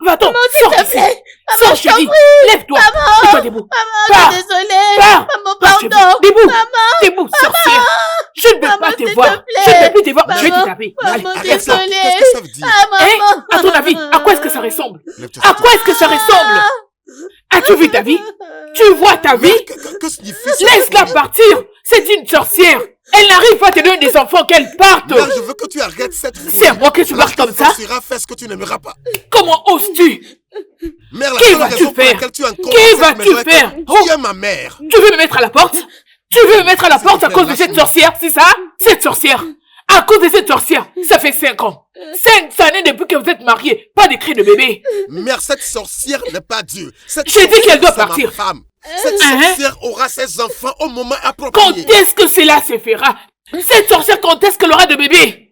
Va-t'en, sors d'ici. Maman, Sors, je dis. Lève-toi. Mets-toi debout. Maman, je suis désolée. Pars. Maman, Pars, je dis. pardon. Debout. Maman. Debout, sorcière. Je ne veux Maman, pas te s'il voir. te plaît. Je ne veux plus te voir. Je vais te Maman. taper. Maman, Allez, lève-toi. désolée. Qu'est-ce que ça veut dire? Ah, Hein? maman. À ton avis, à quoi est-ce que ça ressemble? Lève-toi, À quoi est-ce que ça ressemble? As-tu vu ta vie? Tu vois ta vie? Que signifie ça? Laisse-la partir. C'est une sorcière. Elle n'arrive pas à te donner des enfants qu'elle parte. Mère, je veux que tu arrêtes cette folie. C'est à moi que tu marches comme ça? Tu iras faire ce que tu n'aimeras pas. Comment oses-tu? Mère, la Qui seule vas-tu raison pour faire? laquelle tu es encore Qui dans cette vas-tu maison est que faire? Tu es ma mère. Tu veux me mettre à la porte? Tu veux me mettre à la porte à cause de cette sorcière, c'est ça? Cette sorcière. À cause de cette sorcière, ça fait 5 ans. 5 années depuis que vous êtes mariés. Pas de cris de bébé. Mère, cette sorcière n'est pas Dieu. Cette J'ai dit sorcière, qu'elle doit c'est ma partir. femme. Cette sorcière aura ses enfants au moment Quand approprié. est-ce que cela se fera? Cette sorcière, quand est-ce qu'elle aura de bébé?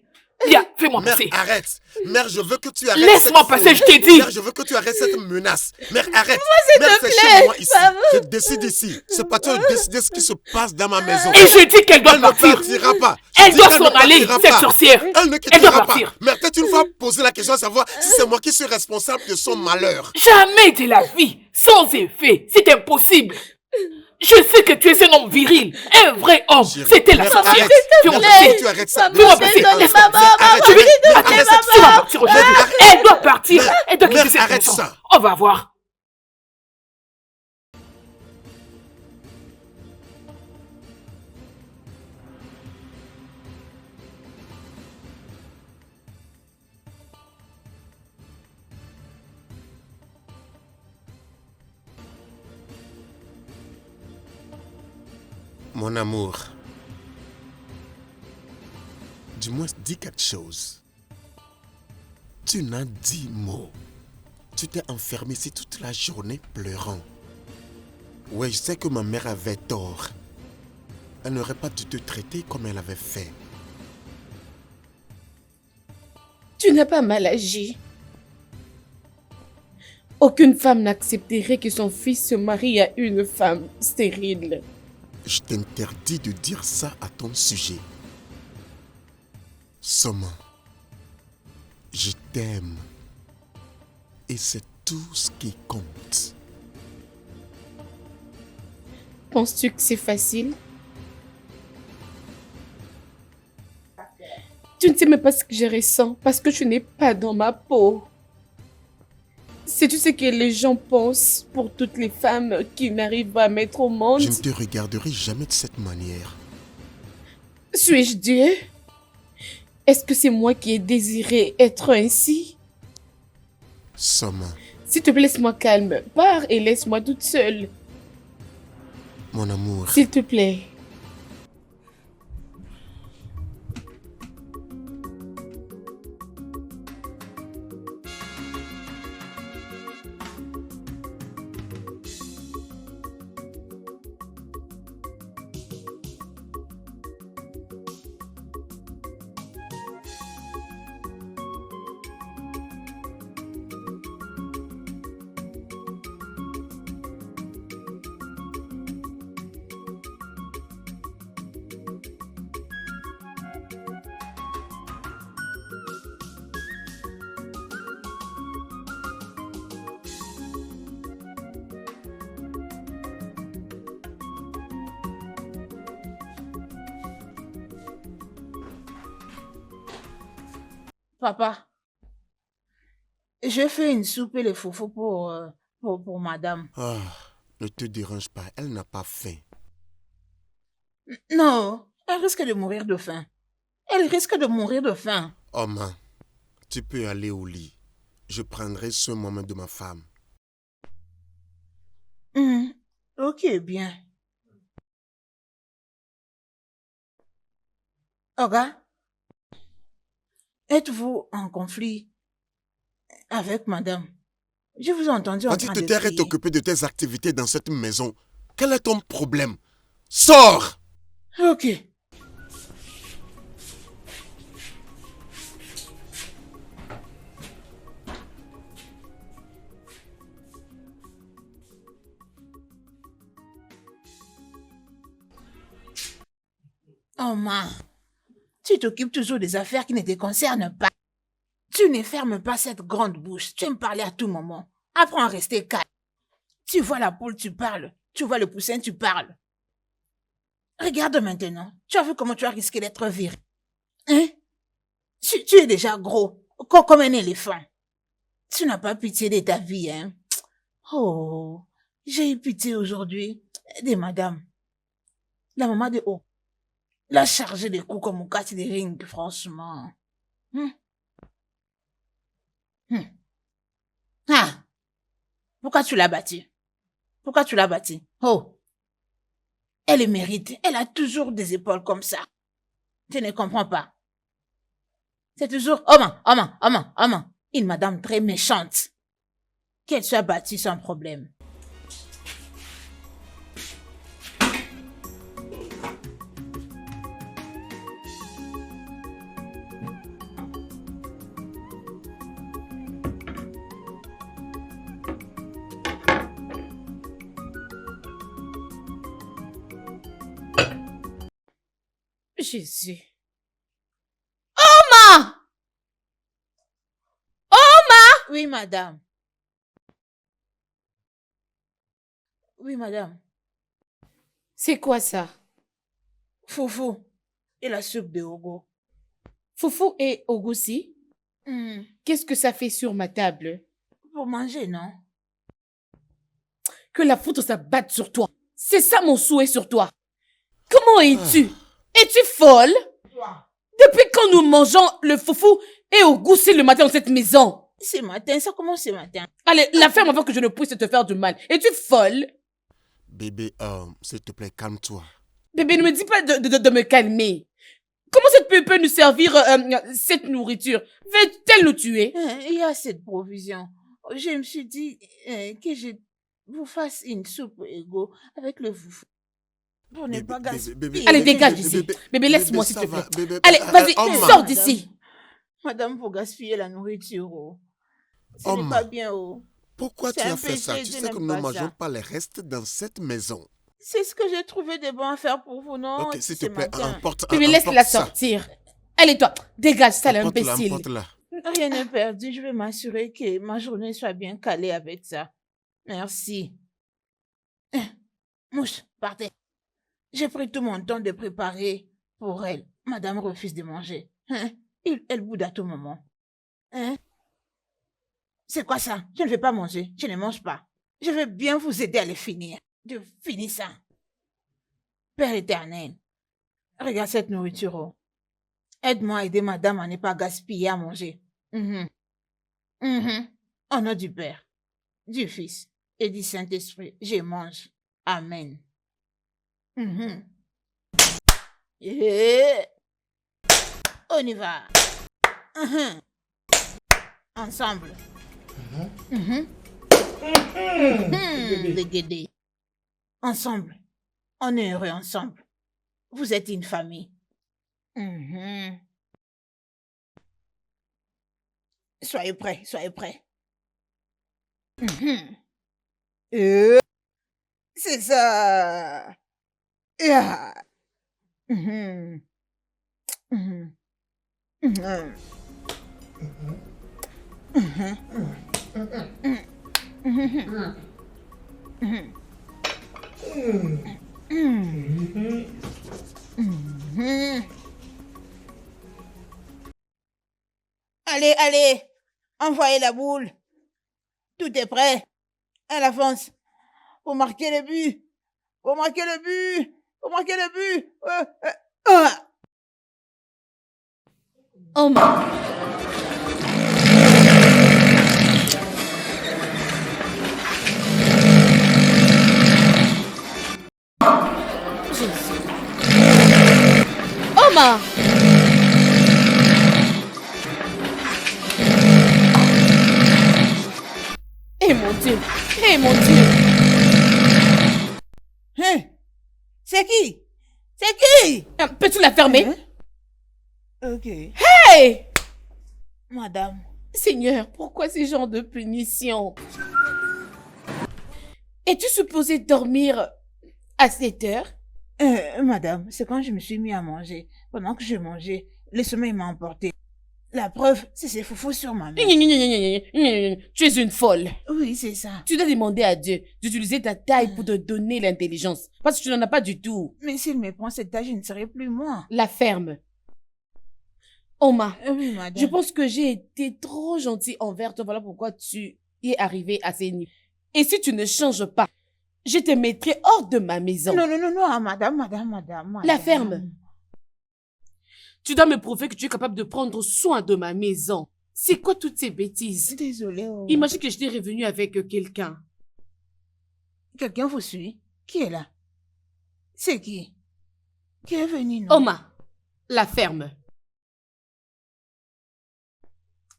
Viens, fais-moi Mère, passer. arrête. Mère, je veux que tu arrêtes. Laisse-moi cette passer, folie. je t'ai dit. Mère, je veux que tu arrêtes cette menace. Mère, arrête. s'il Mère, te c'est plaît. chez moi ici. Maman. Je décide ici. C'est pas toi de décider ce qui se passe dans ma maison. Et je dis qu'elle doit Elle ne partir. partira pas. Je Elle dis doit qu'elle s'en ne aller, partira cette pas. sorcière. Elle ne Elle doit quittera pas. partir. Mère, peut-être une fois posé la question à savoir si c'est moi qui suis responsable de son malheur. Jamais de la vie, sans effet, c'est impossible. Je sais que tu es un homme viril, un vrai homme. Chérie, C'était la mère, sorcière. arrête. Fais-moi Mère, passer. faut que tu arrêtes ça. Fais-moi Maman, passer. désolée, Laisse-moi. maman, Arrête, Tu veux arrête, arrête arrête ça. cette Tu vas folie. partir aujourd'hui. Arrête. Elle doit partir. Mère, Elle doit quitter mère, cette arrête maison. ça. On va voir. Mon amour, du moins dis quelque chose. Tu n'as dit mot. Tu t'es enfermé ici toute la journée pleurant. Ouais, je sais que ma mère avait tort. Elle n'aurait pas dû te traiter comme elle avait fait. Tu n'as pas mal agi. Aucune femme n'accepterait que son fils se marie à une femme stérile. Je t'interdis de dire ça à ton sujet. Soma, je t'aime. Et c'est tout ce qui compte. Penses-tu que c'est facile? Tu ne sais même pas ce que je ressens parce que tu n'es pas dans ma peau. Sais-tu ce que les gens pensent pour toutes les femmes qui n'arrivent pas à mettre au monde? Je ne te regarderai jamais de cette manière. Suis-je Dieu? Est-ce que c'est moi qui ai désiré être ainsi? Soma, S'il te plaît, laisse-moi calme. Pars et laisse-moi toute seule. mon amour. S'il te plaît. Papa, j'ai fait une soupe et les foufous pour madame. Ah, ne te dérange pas, elle n'a pas faim. Non, elle risque de mourir de faim. Elle risque de mourir de faim. Oh man, tu peux aller au lit. Je prendrai soin moi-même de ma femme. Ok, bien. Oga, êtes-vous en conflit avec madame? Je vous ai entendu en Quand tu train te de taires et crier. t'occuper de tes activités dans cette maison, quel est ton problème? Sors! Ok. Oh man, tu t'occupes toujours des affaires qui ne te concernent pas. Tu ne fermes pas cette grande bouche. Tu aimes parler à tout moment. Apprends à rester calme. Tu vois la poule, tu parles. Tu vois le poussin, tu parles. Regarde maintenant. Tu as vu comment tu as risqué d'être viré. Hein? Tu es déjà gros, comme un éléphant. Tu n'as pas pitié de ta vie, hein? Oh, j'ai eu pitié aujourd'hui de madame. La maman de haut. La chargée de coups comme au catch des rings, franchement. Ah! Pourquoi tu l'as battue? Pourquoi tu l'as battue? Oh! Elle le mérite. Elle a toujours des épaules comme ça. Tu ne comprends pas. C'est toujours une madame très méchante. Qu'elle soit battue sans problème. Jésus. Oma! Oui, madame. Oui, madame. C'est quoi ça? Foufou et la soupe de Ogo. Foufou et Ogoussi? Qu'est-ce que ça fait sur ma table? Pour manger, non? Que la foudre s'abatte sur toi. C'est ça mon souhait sur toi. Comment es-tu? Es-tu folle? Depuis quand nous mangeons le foufou et Ogoussi le matin dans cette maison? Ce matin, ça commence ce matin. Allez, la ferme avant que je ne puisse te faire du mal. Es-tu folle? Bébé, s'il te plaît, calme-toi. Bébé, ne me dis pas de me calmer. Comment cette peut nous servir cette nourriture? Va-t-elle nous tuer? Il y a cette provision. Je me suis dit que je vous fasse une soupe égaux avec le foufou. Pour ne pas gaspiller. Allez, dégage d'ici. Bébé, laisse-moi s'il te plaît. Bébé, Allez, vas-y, sors d'ici. Madame, faut gaspiller la nourriture. Ce n'est Oma, pas bien. pourquoi tu C'est as un fait ça? péché, Tu je sais que n'aime nous ne pas mangeons ça. pas les restes dans cette maison. C'est ce que j'ai trouvé de bon à faire pour vous, non? Ok, s'il te ce plaît, matin. emporte Bébé, laisse-la ça. sortir. Allez, toi, dégage, sale Emporte-la, imbécile. emporte-la. Rien n'est perdu. Je vais m'assurer que ma journée soit bien calée avec ça. Merci. Mouche, partez. J'ai pris tout mon temps de préparer pour elle. Madame refuse de manger. Elle boude à tout moment. C'est quoi ça? Je ne vais pas manger. Je ne mange pas. Je vais bien vous aider à le finir. Je finis ça. Père éternel, regarde cette nourriture. Aide-moi à aider madame à ne pas gaspiller à manger. Au nom du Père, du Fils et du Saint-Esprit, je mange. Amen. Et on y va. Ensemble. Les guédés. Ensemble. On est heureux ensemble. Vous êtes une famille. Soyez prêts, soyez prêts. C'est ça. Allez, allez, envoyez la boule. Tout est prêt. Elle avance. Faut marquer le but. Faut marquer le but. Faut marquer le but. Oma. Oma. Eh mon Dieu. Eh mon Dieu. C'est qui? C'est qui? Peux-tu la fermer? Ok. Hey! Madame. Seigneur, pourquoi ces genres de punitions? Es-tu supposée dormir à 7 heures? Madame, c'est quand je me suis mis à manger. Pendant que je mangeais, le sommeil m'a emporté. La preuve, c'est ces foufous sur ma mère. Tu es une folle. Oui, c'est ça. Tu dois demander à Dieu d'utiliser ta taille pour te donner l'intelligence. Parce que tu n'en as pas du tout. Mais s'il me prend cette taille, je ne serai plus moi. La ferme. Oma, Oui, madame. je pense que j'ai été trop gentille envers toi. Voilà pourquoi tu y es arrivé à ces niveaux. Et si tu ne changes pas, je te mettrai hors de ma maison. Non, madame. La ferme. Tu dois me prouver que tu es capable de prendre soin de ma maison. C'est quoi toutes ces bêtises? Désolée. Imagine que j'étais revenue avec quelqu'un. Quelqu'un vous suit? Qui est là? C'est qui? Qui est venu, non? Oma, la ferme.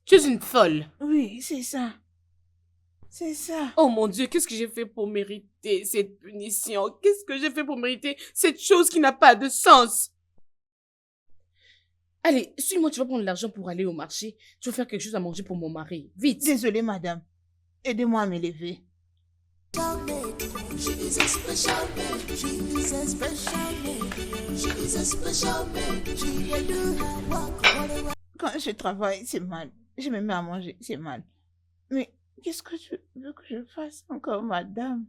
Tu es une folle. Oui, c'est ça. C'est ça. Oh mon Dieu, qu'est-ce que j'ai fait pour mériter cette punition? Qu'est-ce que j'ai fait pour mériter cette chose qui n'a pas de sens? Allez, suis-moi, tu vas prendre l'argent pour aller au marché. Tu vas faire quelque chose à manger pour mon mari. Vite. Désolée, madame. Aidez-moi à me lever. Quand je travaille, c'est mal. Je me mets à manger, c'est mal. Mais qu'est-ce que tu veux que je fasse encore, madame?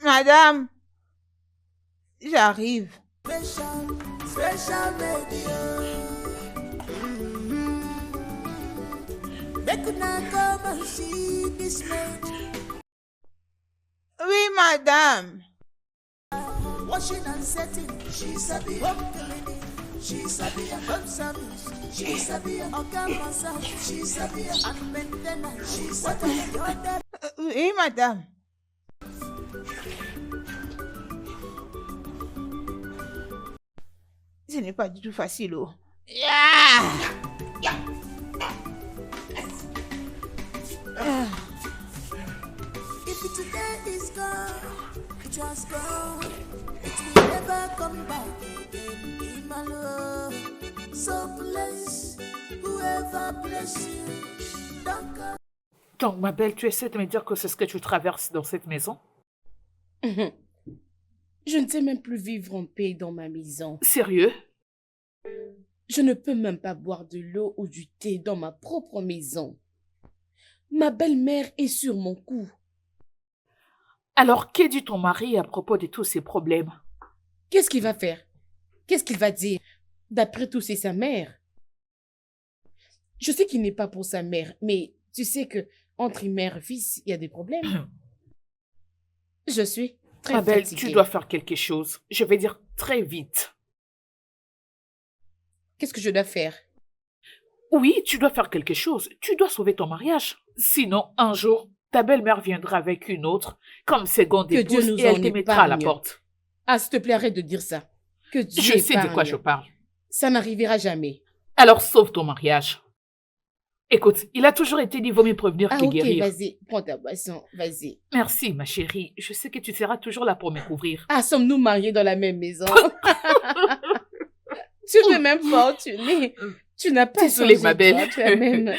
Madame, j'arrive. Oui, madame. Washing and setting, she's a bit she's a bit home service, she's a bit organ massage, she's a bit and maintenance, she's a bit Oui, madame. Ce n'est pas du tout facile, oh. If today is gone, it has gone, it will never come back again. In my love, so bless whoever bless you. Don't go. Donc, ma belle, tu essaies de me dire que c'est ce que tu traverses dans cette maison? Je ne sais même plus vivre en paix dans ma maison. Sérieux? Je ne peux même pas boire de l'eau ou du thé dans ma propre maison. Ma belle-mère est sur mon cou. Alors, qu'est dit ton mari à propos de tous ces problèmes? Qu'est-ce qu'il va faire? Qu'est-ce qu'il va dire? D'après tout, c'est sa mère. Je sais qu'il n'est pas pour sa mère, mais tu sais que entre mère et fils, il y a des problèmes. Je suis très Ma belle, fatiguée. tu dois faire quelque chose. Je vais dire très vite. Qu'est-ce que je dois faire? Oui, tu dois faire quelque chose. Tu dois sauver ton mariage. Sinon, un jour, ta belle-mère viendra avec une autre, comme seconde Que Dieu épouse, nous et elle en te mettra à la épargne. porte. Ah, s'il te plaît, arrête de dire ça. Que Dieu Je sais de quoi épargne. je parle. Ça n'arrivera jamais. Alors, sauve ton mariage. Écoute, il a toujours été dit, vaut mieux prévenir Ah, que ok, guérir. vas-y, prends ta boisson, vas-y. Merci, ma chérie. Je sais que tu seras toujours là pour me couvrir. Ah, sommes-nous mariés dans la même maison? Tu m'es même fortunée. Tu n'as pas Désolée, changé, ma belle. toi, tu as même...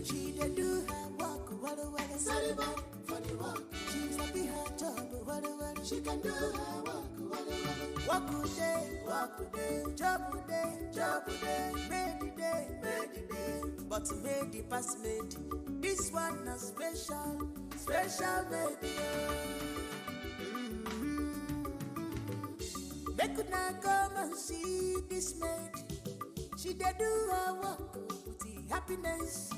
She dey do her work, well, sorry, but for the work. She's happy her job, well, she can do her work, well. Work good day, job day, made the day. But made the past made. This one a special made. They could not come and see this maid. She dey do her work with the happiness.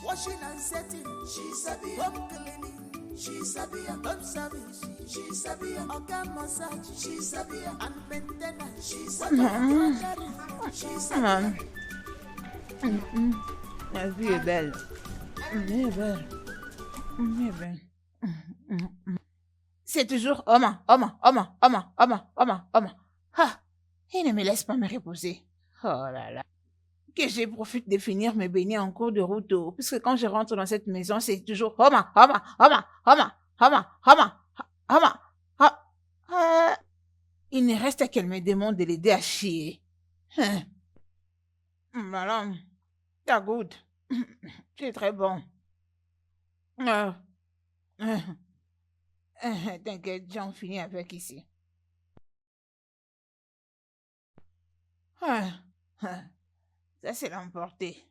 Washing and setting, she's a bit home cleaning. She's a bit home service. She's a bit organ massage. She's a bit and maintenance. She's a bit. She's a bit. La vie est belle. Elle est belle. Elle est belle. C'est toujours Oma. Ah, il ne me laisse pas me reposer. Oh là là. Que je profite de finir mes beignets en cours de route, puisque quand je rentre dans cette maison, c'est toujours Oma. Il ne reste qu'elle me demande de l'aider à chier. Madame, t'as good. C'est très bon. T'inquiète, j'en finis avec ici. Ah, ah, ça, c'est l'emporté.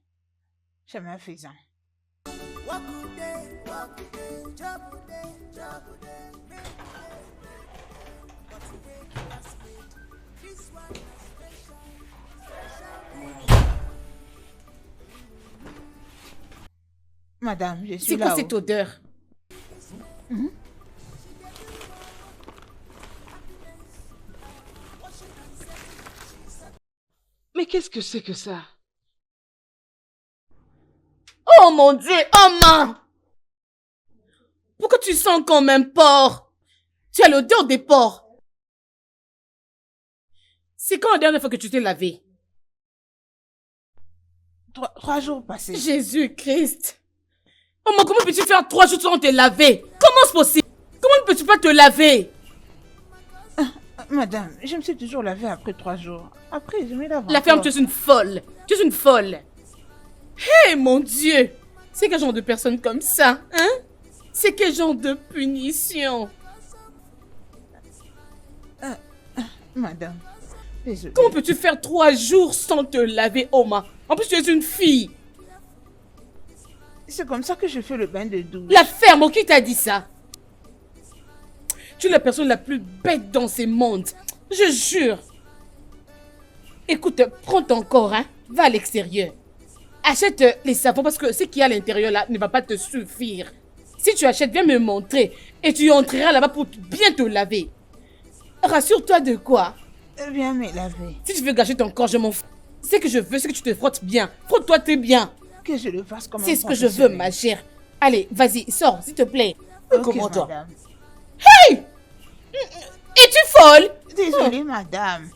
Jamais faisant. Madame, je suis C'est quoi là. cette odeur? Mais qu'est-ce que c'est que ça? Oh mon Dieu, oh main! Pourquoi tu sens comme un porc? Tu as l'odeur des porcs. C'est quand la dernière fois que tu t'es lavé? 3 jours passés. Jésus-Christ! Oh maman, comment peux-tu faire 3 jours sans te laver? Comment c'est possible? Comment ne peux-tu pas te laver? Madame, je me suis toujours lavée après 3 jours. Après, je me lave La ferme, encore. tu es une folle. Tu es une folle. Hé, mon Dieu! C'est quel genre de personne comme ça, hein? C'est quel genre de punition? Madame, désolée. Comment peux-tu faire 3 jours sans te laver, Oma? En plus, tu es une fille. C'est comme ça que je fais le bain de douche. La ferme, qui t'a dit ça? Tu es la personne la plus bête dans ce monde. Je jure. Écoute, prends ton corps, hein. Va à l'extérieur. Achète les savons parce que ce qu'il y a à l'intérieur là ne va pas te suffire. Si tu achètes, viens me montrer. Et tu entreras là-bas pour bien te laver. Rassure-toi de quoi? Viens me laver. Si tu veux gâcher ton corps, je m'en fous. Ce que je veux, c'est que tu te frottes bien. Frotte-toi très bien. Que je le fasse comme un C'est ce que je veux, ma chère. Allez, vas-y, sors, s'il te plaît. Comment toi? madame. Hey! Es-tu folle? Désolée, madame.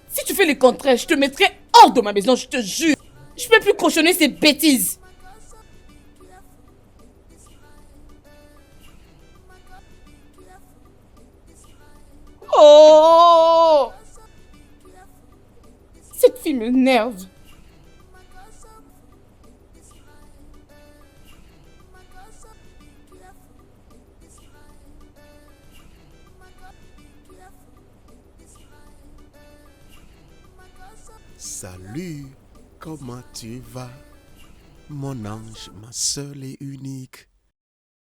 Si tu fais le contraire, je te mettrai hors de ma maison, je te jure. Je peux plus cochonner ces bêtises. Oh! Cette fille m'énerve. Salut, comment tu vas? Mon ange, ma seule et unique.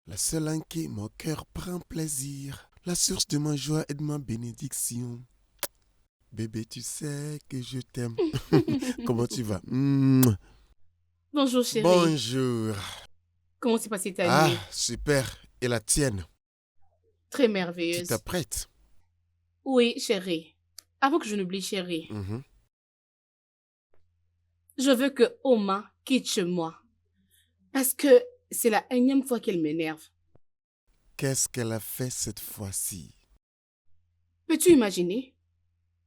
La seule en qui mon cœur prend plaisir. La source de ma joie et de ma bénédiction. Bébé, tu sais que je t'aime. Comment tu vas? Bonjour chérie. Bonjour. Comment s'est passée ta Ah, nuit? super. Et la tienne? Très Tu merveilleuse. t'apprêtes? Oui, chérie. Avant que je n'oublie, chérie, Mhm. je veux que Oma quitte chez moi. Parce que c'est la énième fois qu'elle m'énerve. Qu'est-ce qu'elle a fait cette fois-ci? Peux-tu imaginer?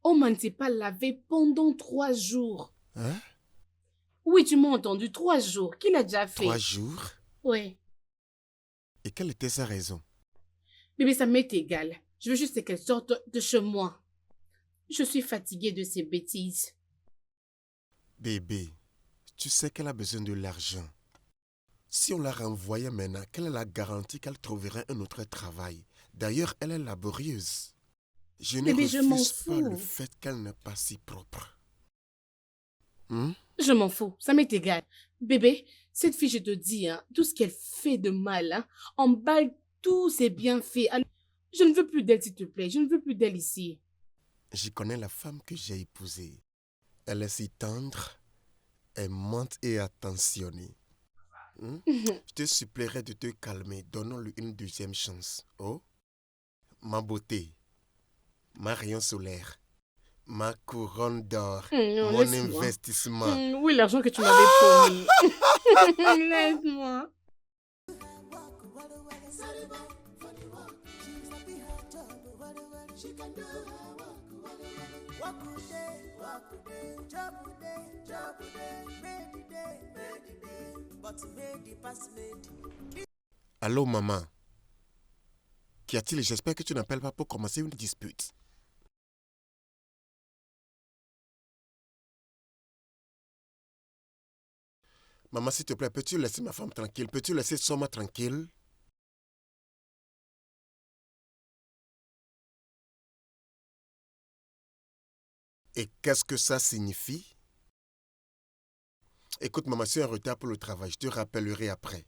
Oma ne s'est pas lavé pendant 3 jours. Hein? Oui, tu m'as entendu, 3 jours. Qu'il a déjà fait? 3 jours? Oui. Et quelle était sa raison? Bébé, ça m'est égal. Je veux juste qu'elle sorte de chez moi. Je suis fatiguée de ces bêtises. Bébé, tu sais qu'elle a besoin de l'argent. Si on la renvoyait maintenant, quelle est la garantie qu'elle trouverait un autre travail? D'ailleurs, elle est laborieuse. Je ne Bébé, je m'en refuse pas le fous. fait qu'elle n'est pas si propre. Hein? Je m'en fous, ça m'est égal. Bébé, cette fille, je te dis, hein, tout ce qu'elle fait de mal, hein, emballe tous ses bienfaits. Alors, je ne veux plus d'elle, s'il te plaît. Je ne veux plus d'elle ici. Je connais la femme que j'ai épousée. Elle est si tendre, aimante et attentionnée. Hein? Je te supplierai de te calmer. Donnons-lui une deuxième chance. Oh, ma beauté, ma rayon solaire, ma couronne d'or, mon Laisse-moi. investissement. Oui, l'argent que tu m'avais promis. Laisse-moi. Allô, maman. Qu'y a-t-il? J'espère que tu n'appelles pas pour commencer une dispute. Maman, s'il te plaît, peux-tu laisser ma femme tranquille? Peux-tu laisser Soma tranquille? Et qu'est-ce que ça signifie? Écoute, maman, je suis en retard pour le travail. Je te rappellerai après.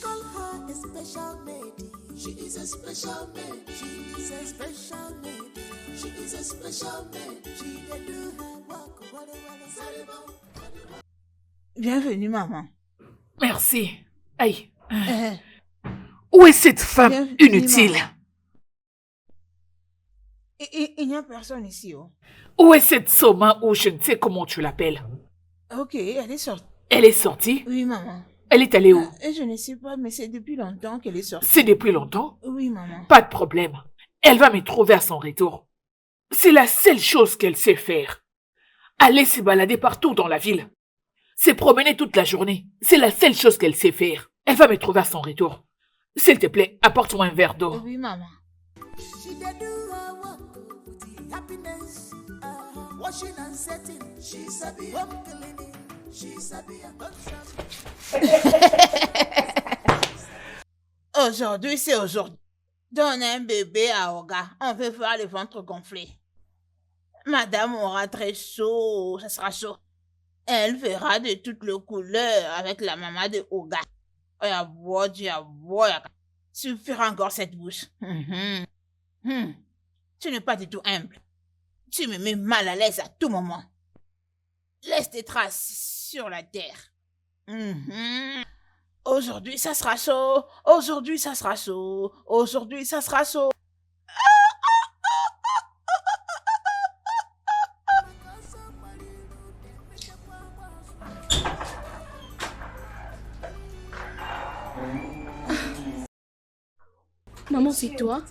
Call her a special lady. She is a special lady. She is a special lady. She is a special lady. She dey do her work. Walla walla saribon. Bienvenue, maman. Merci. Aïe. Euh, Où est cette femme Bienvenue, inutile? maman. Il n'y a personne ici. Oh. Où est cette Soma ou je ne sais comment tu l'appelles? Ok, elle est sortie. Elle est sortie? Oui, maman. Elle est allée où? Je ne sais pas, mais c'est depuis longtemps qu'elle est sortie. C'est depuis longtemps? Oui, maman. Pas de problème. Elle va me trouver à son retour. C'est la seule chose qu'elle sait faire. Aller se balader partout dans la ville. Se promener toute la journée. C'est la seule chose qu'elle sait faire. Elle va me trouver à son retour. S'il te plaît, apporte-moi un verre d'eau. Oui, maman. She dey do her work with the happiness. Washing and setting. She sabi home cleaning. She sabi a hot Aujourd'hui, c'est aujourd'hui. Donne un bébé à Oga. On veut faire le ventre gonflé. Madame aura très chaud. Ça sera chaud. Elle verra de toutes les couleurs avec la maman de Oga. Suffira encore cette bouche. Tu n'es pas du tout humble. Tu me mets mal à l'aise à tout moment. Laisse tes traces sur la terre. Aujourd'hui, ça sera chaud. Aujourd'hui, ça sera chaud. Aujourd'hui, ça sera chaud. Maman, c'est toi?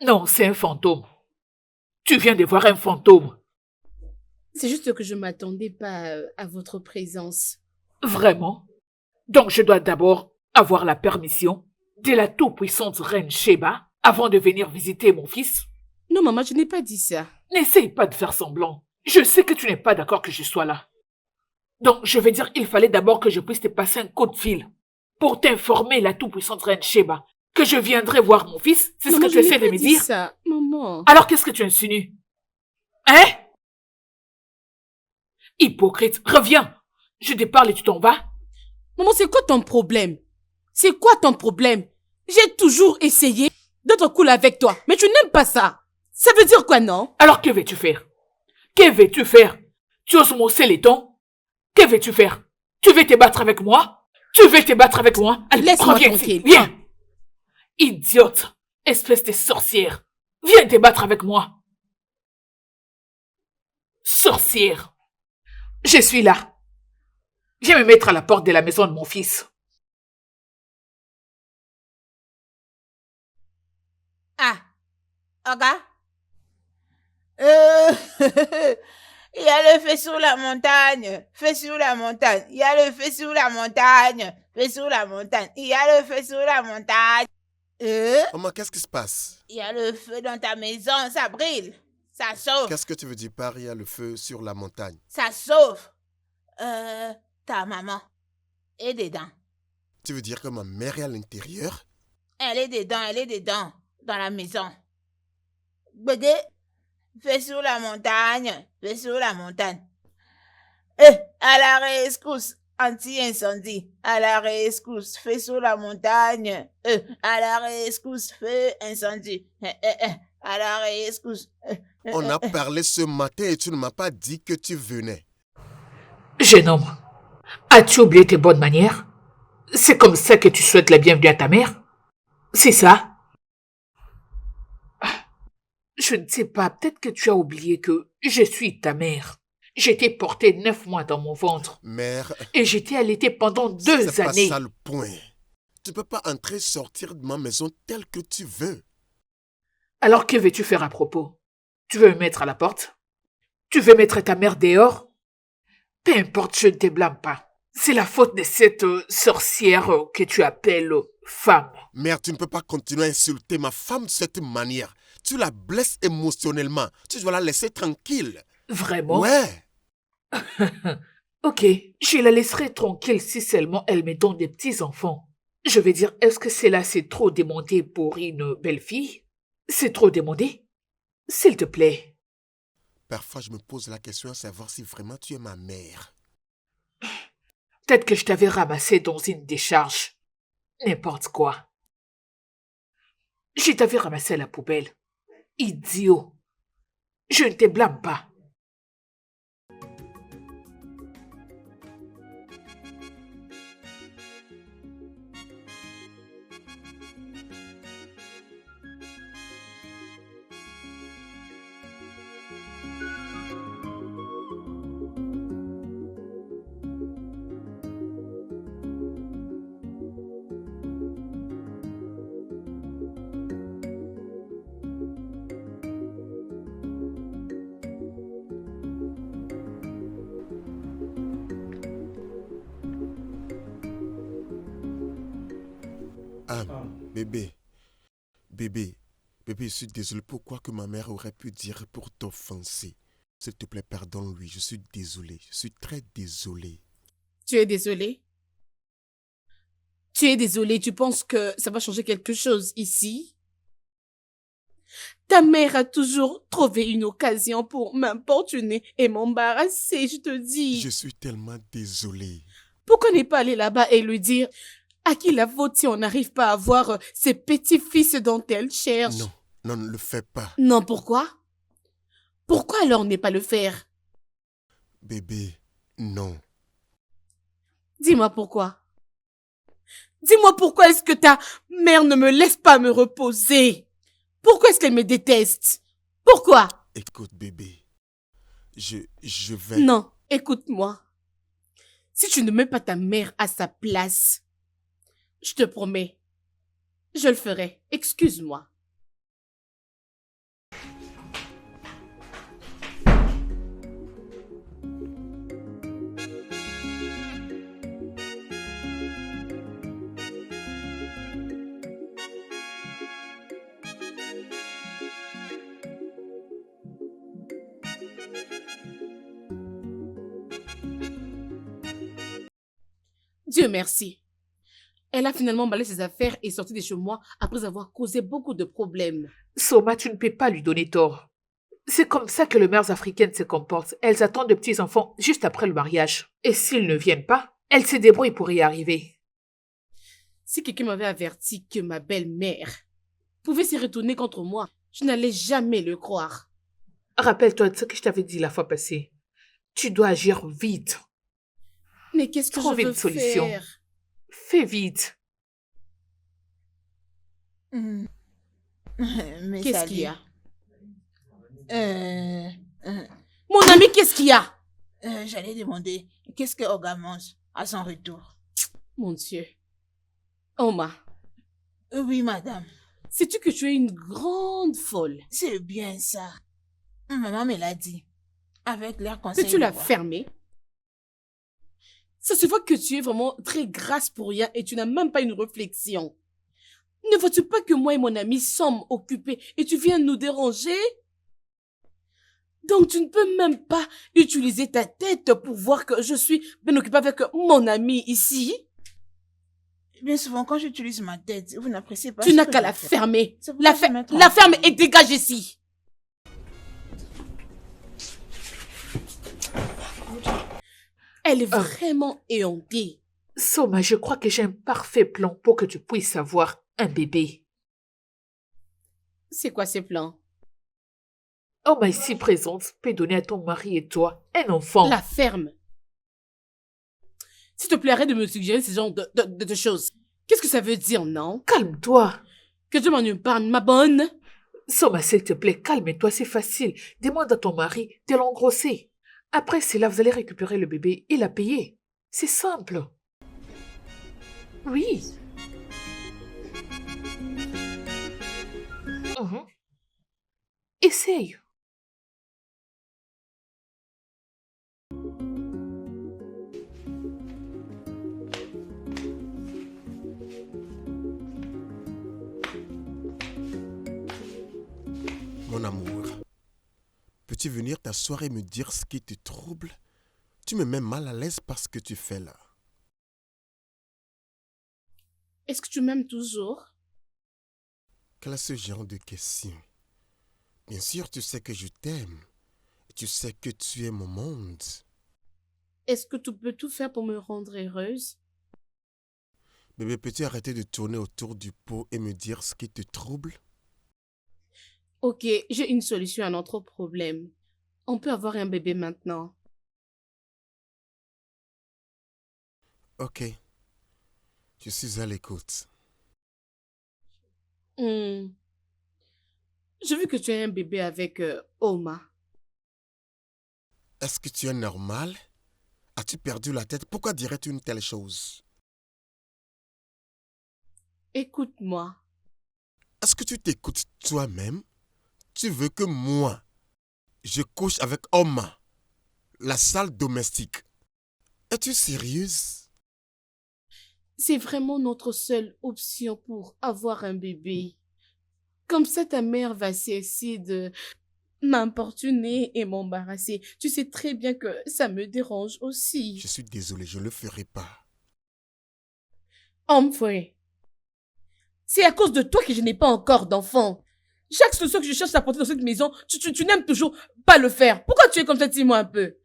Non, c'est un fantôme. Tu viens de voir un fantôme. C'est juste que je m'attendais pas à votre présence. Vraiment? Donc je dois d'abord avoir la permission de la tout-puissante reine Sheba avant de venir visiter mon fils? Non, maman, je n'ai pas dit ça. N'essaye pas de faire semblant. Je sais que tu n'es pas d'accord que je sois là. Donc je veux dire, il fallait d'abord que je puisse te passer un coup de fil pour t'informer, la tout-puissante reine Sheba, que je viendrai voir mon fils. C'est ce Maman, que tu je n'ai essaies de pas me dit dire? ça, maman. Alors qu'est-ce que tu insinues? Hein? Hypocrite, reviens. Je te parle et tu t'en vas? Maman, c'est quoi ton problème? C'est quoi ton problème? J'ai toujours essayé d'être cool avec toi, mais tu n'aimes pas ça. Ça veut dire quoi, non? Alors que veux-tu faire? Que veux-tu faire? Tu oses m'hausser les tons? Que veux-tu faire? Tu veux te battre avec moi? Tu veux te battre avec moi? Allez, Laisse-moi reviens tranquille. ici, viens! Idiote! Espèce de sorcière! Viens te battre avec moi! Sorcière! Je suis là. Viens me mettre à la porte de la maison de mon fils. Ah, Oga. Il y a le feu sur la montagne. Feu sur la montagne. Il y a le feu sur la montagne. Feu sur la montagne. Il y a le feu sur la montagne. Maman, qu'est-ce qui se passe? Il y a le feu dans ta maison. Ça brille. Ça chauffe. Qu'est-ce que tu veux dire par il y a le feu sur la montagne? Ça chauffe. Ta maman est dedans. Tu veux dire que ma mère est à l'intérieur? Elle est dedans, dans la maison. Bébé, fais sur la montagne, fais sur la montagne. À la rescousse, anti-incendie. À la rescousse, fais sur la montagne. À la rescousse, feu incendie. À la rescousse. On a parlé ce matin et tu ne m'as pas dit que tu venais. Jeune homme, as-tu oublié tes bonnes manières? C'est comme ça que tu souhaites la bienvenue à ta mère? C'est ça? Je ne sais pas, peut-être que tu as oublié que je suis ta mère. J'étais portée 9 mois dans mon ventre. Mère, Et j'étais allaitée pendant 2 c'est pas années. ça le point. Tu peux pas entrer sortir de ma maison tel que tu veux. Alors que veux-tu faire à propos? Tu veux me mettre à la porte? Tu veux mettre ta mère dehors? Peu importe, je ne te blâme pas. C'est la faute de cette sorcière que tu appelles femme. Mère, tu ne peux pas continuer à insulter ma femme de cette manière. Tu la blesses émotionnellement. Tu dois la laisser tranquille. Vraiment? Ouais. Ok, je la laisserai tranquille si seulement elle me donne des petits-enfants. Je vais dire, est-ce que cela c'est trop demandé pour une belle fille? C'est trop demandé? S'il te plaît. Parfois, je me pose la question à savoir si vraiment tu es ma mère. Peut-être que je t'avais ramassé dans une décharge. N'importe quoi. Je t'avais ramassé à la poubelle. Idiot. Je ne te blâme pas. Ah, bébé, bébé, je suis désolé. Pourquoi que ma mère aurait pu dire pour t'offenser? S'il te plaît, pardonne-lui. Je suis désolé. Je suis très désolé. Tu es désolé? Tu es désolé, tu penses que ça va changer quelque chose ici? Ta mère a toujours trouvé une occasion pour m'importuner et m'embarrasser, je te dis. Je suis tellement désolé. Pourquoi ne pas aller là-bas et lui dire à qui la faute si on n'arrive pas à voir ces petits-fils dont elle cherche? Non, non, ne le fais pas. Non, pourquoi? Pourquoi alors ne pas le faire? Bébé, non. Dis-moi pourquoi. Dis-moi pourquoi est-ce que ta mère ne me laisse pas me reposer? Pourquoi est-ce qu'elle me déteste? Pourquoi? Écoute, bébé, je vais... Non, écoute-moi. Si tu ne mets pas ta mère à sa place, je te promets, je le ferai. Excuse-moi. Dieu merci. Elle a finalement balayé ses affaires et sorti de chez moi après avoir causé beaucoup de problèmes. Soma, tu ne peux pas lui donner tort. C'est comme ça que les mères africaines se comportent. Elles attendent de petits-enfants juste après le mariage. Et s'ils ne viennent pas, elles se débrouillent pour y arriver. Si quelqu'un m'avait averti que ma belle-mère pouvait se retourner contre moi, je n'allais jamais le croire. Rappelle-toi de ce que je t'avais dit la fois passée. Tu dois agir vite. Mais qu'est-ce que Trouve je veux une solution. faire? Fais vite. Mais Qu'est-ce qu'il y a? Euh, Mon ami, qu'est-ce qu'il y a? J'allais demander, qu'est-ce que Oga mange à son retour? Mon Dieu. Oma, Oui, madame. sais-tu que tu es une grande folle? C'est bien ça. Maman me l'a dit. Avec l'air conseil. Peux-tu la fermer? Ça se voit que tu es vraiment très grasse pour rien et tu n'as même pas une réflexion. Ne vois-tu pas que moi et mon ami sommes occupés et tu viens nous déranger? Donc tu ne peux même pas utiliser ta tête pour voir que je suis bien occupée avec mon ami ici? Bien souvent, quand j'utilise ma tête, vous n'appréciez pas. Tu ce n'as que qu'à je la fais. fermer. C'est pour ça que je vais mettre La en- ferme et dégage ici. Elle est vraiment éhontée. Soma, je crois que j'ai un parfait plan pour que tu puisses avoir un bébé. C'est quoi ces plans? Oma ici présente peut donner à ton mari et toi un enfant. La ferme. S'il te plaît, arrête de me suggérer ce genre de choses. Qu'est-ce que ça veut dire, non? Calme-toi. Que Dieu m'en épargne, ma bonne. Soma, s'il te plaît, calme-toi, c'est facile. Demande à ton mari de l'engrosser. Après cela, vous allez récupérer le bébé et la payer. C'est simple. Oui. Mhm. Essaye. mon amour. Peux-tu venir t'asseoir et me dire ce qui te trouble? Tu me mets mal à l'aise par ce que tu fais là. Est-ce que tu m'aimes toujours? Quel est ce genre de question? Bien sûr, tu sais que je t'aime. Et tu sais que tu es mon monde. Est-ce que tu peux tout faire pour me rendre heureuse? Bébé, peux-tu arrêter de tourner autour du pot et me dire ce qui te trouble? Ok, j'ai une solution à notre problème. On peut avoir un bébé maintenant. Ok, je suis à l'écoute. Hmm. J'ai vu que tu as un bébé avec Oma. Est-ce que tu es normal? As-tu perdu la tête? Pourquoi dirais-tu une telle chose? Écoute-moi. Est-ce que tu t'écoutes toi-même? Tu veux que moi, je couche avec Oma, la salle domestique? Es-tu sérieuse? C'est vraiment notre seule option pour avoir un bébé. Comme ça, ta mère va cesser de m'importuner et m'embarrasser. Tu sais très bien que ça me dérange aussi. Je suis désolé, je ne le ferai pas. Humphrey, c'est à cause de toi que je n'ai pas encore d'enfant. Chaque solution que je cherche à apporter dans cette maison, tu n'aimes toujours pas le faire. Pourquoi tu es comme ça, dis-moi un peu?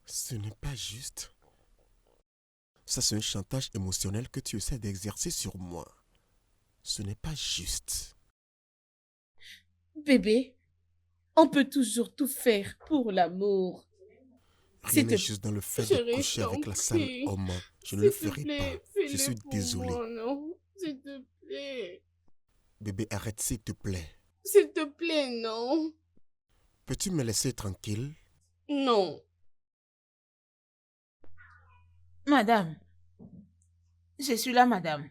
Ce n'est pas juste. Ça, c'est un chantage émotionnel que tu essaies d'exercer sur moi. Ce n'est pas juste. Bébé, on peut toujours tout faire pour l'amour. Rien S'il te- n'est juste dans le fait Chérie, de coucher je avec t'en la salle prie. Oma. Je ne S'il le te ferai plaît, pas. fais-le Je suis pour désolé. moi, non. S'il te plaît. Bébé, arrête s'il te plaît. S'il te plaît, non. Peux-tu me laisser tranquille? Non. Madame, je suis là, madame.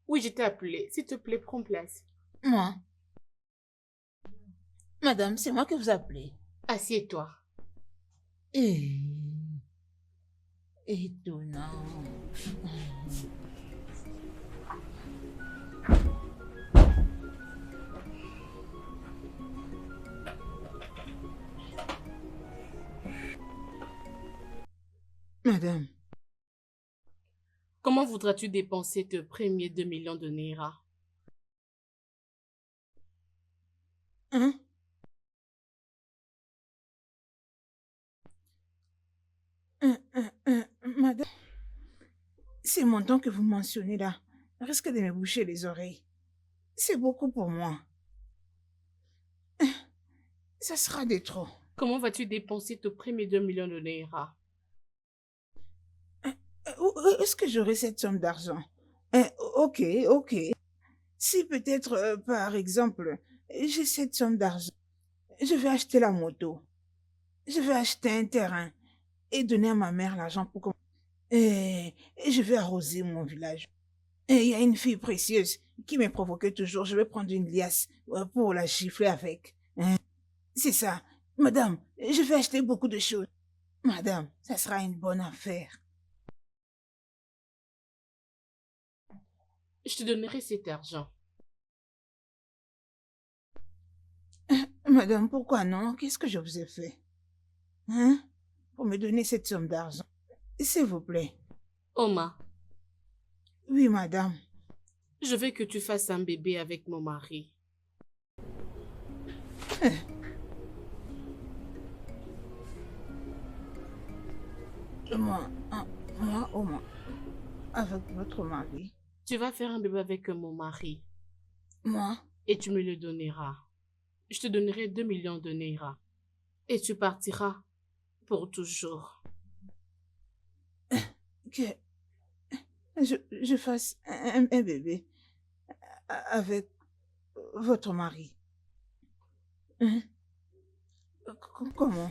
Oui, je t'ai appelé. S'il te plaît, prends place. Moi. Madame, c'est moi que vous appelez. Assieds-toi. Étonnant. Madame, Comment voudras-tu dépenser tes premiers 2 millions de Naira? hein? Madame, ces montants que vous mentionnez là risquent de me boucher les oreilles. C'est beaucoup pour moi. Ça sera de trop. Comment vas-tu dépenser tes premiers 2 millions de Naira? Où est-ce que j'aurai cette somme d'argent? Ok, ok. Si peut-être, par exemple, j'ai cette somme d'argent, je vais acheter la moto, je vais acheter un terrain et donner à ma mère l'argent pour et je vais arroser mon village. Et il y a une fille précieuse qui me provoquait toujours. Je vais prendre une liasse pour la gifler avec. Hein? C'est ça. Madame, je vais acheter beaucoup de choses. Madame, ça sera une bonne affaire. Je te donnerai cet argent. Madame, pourquoi non? Qu'est-ce que je vous ai fait? Hein? Pour me donner cette somme d'argent. S'il vous plaît. Oma, Oui, madame. je veux que tu fasses un bébé avec mon mari. Moi, au moins, avec votre mari. Tu vas faire un bébé avec mon mari Moi, et tu me le donneras. Je te donnerai 2 millions de Naira. Et tu partiras pour toujours. que je fasse un bébé avec votre mari. Hein? Comment?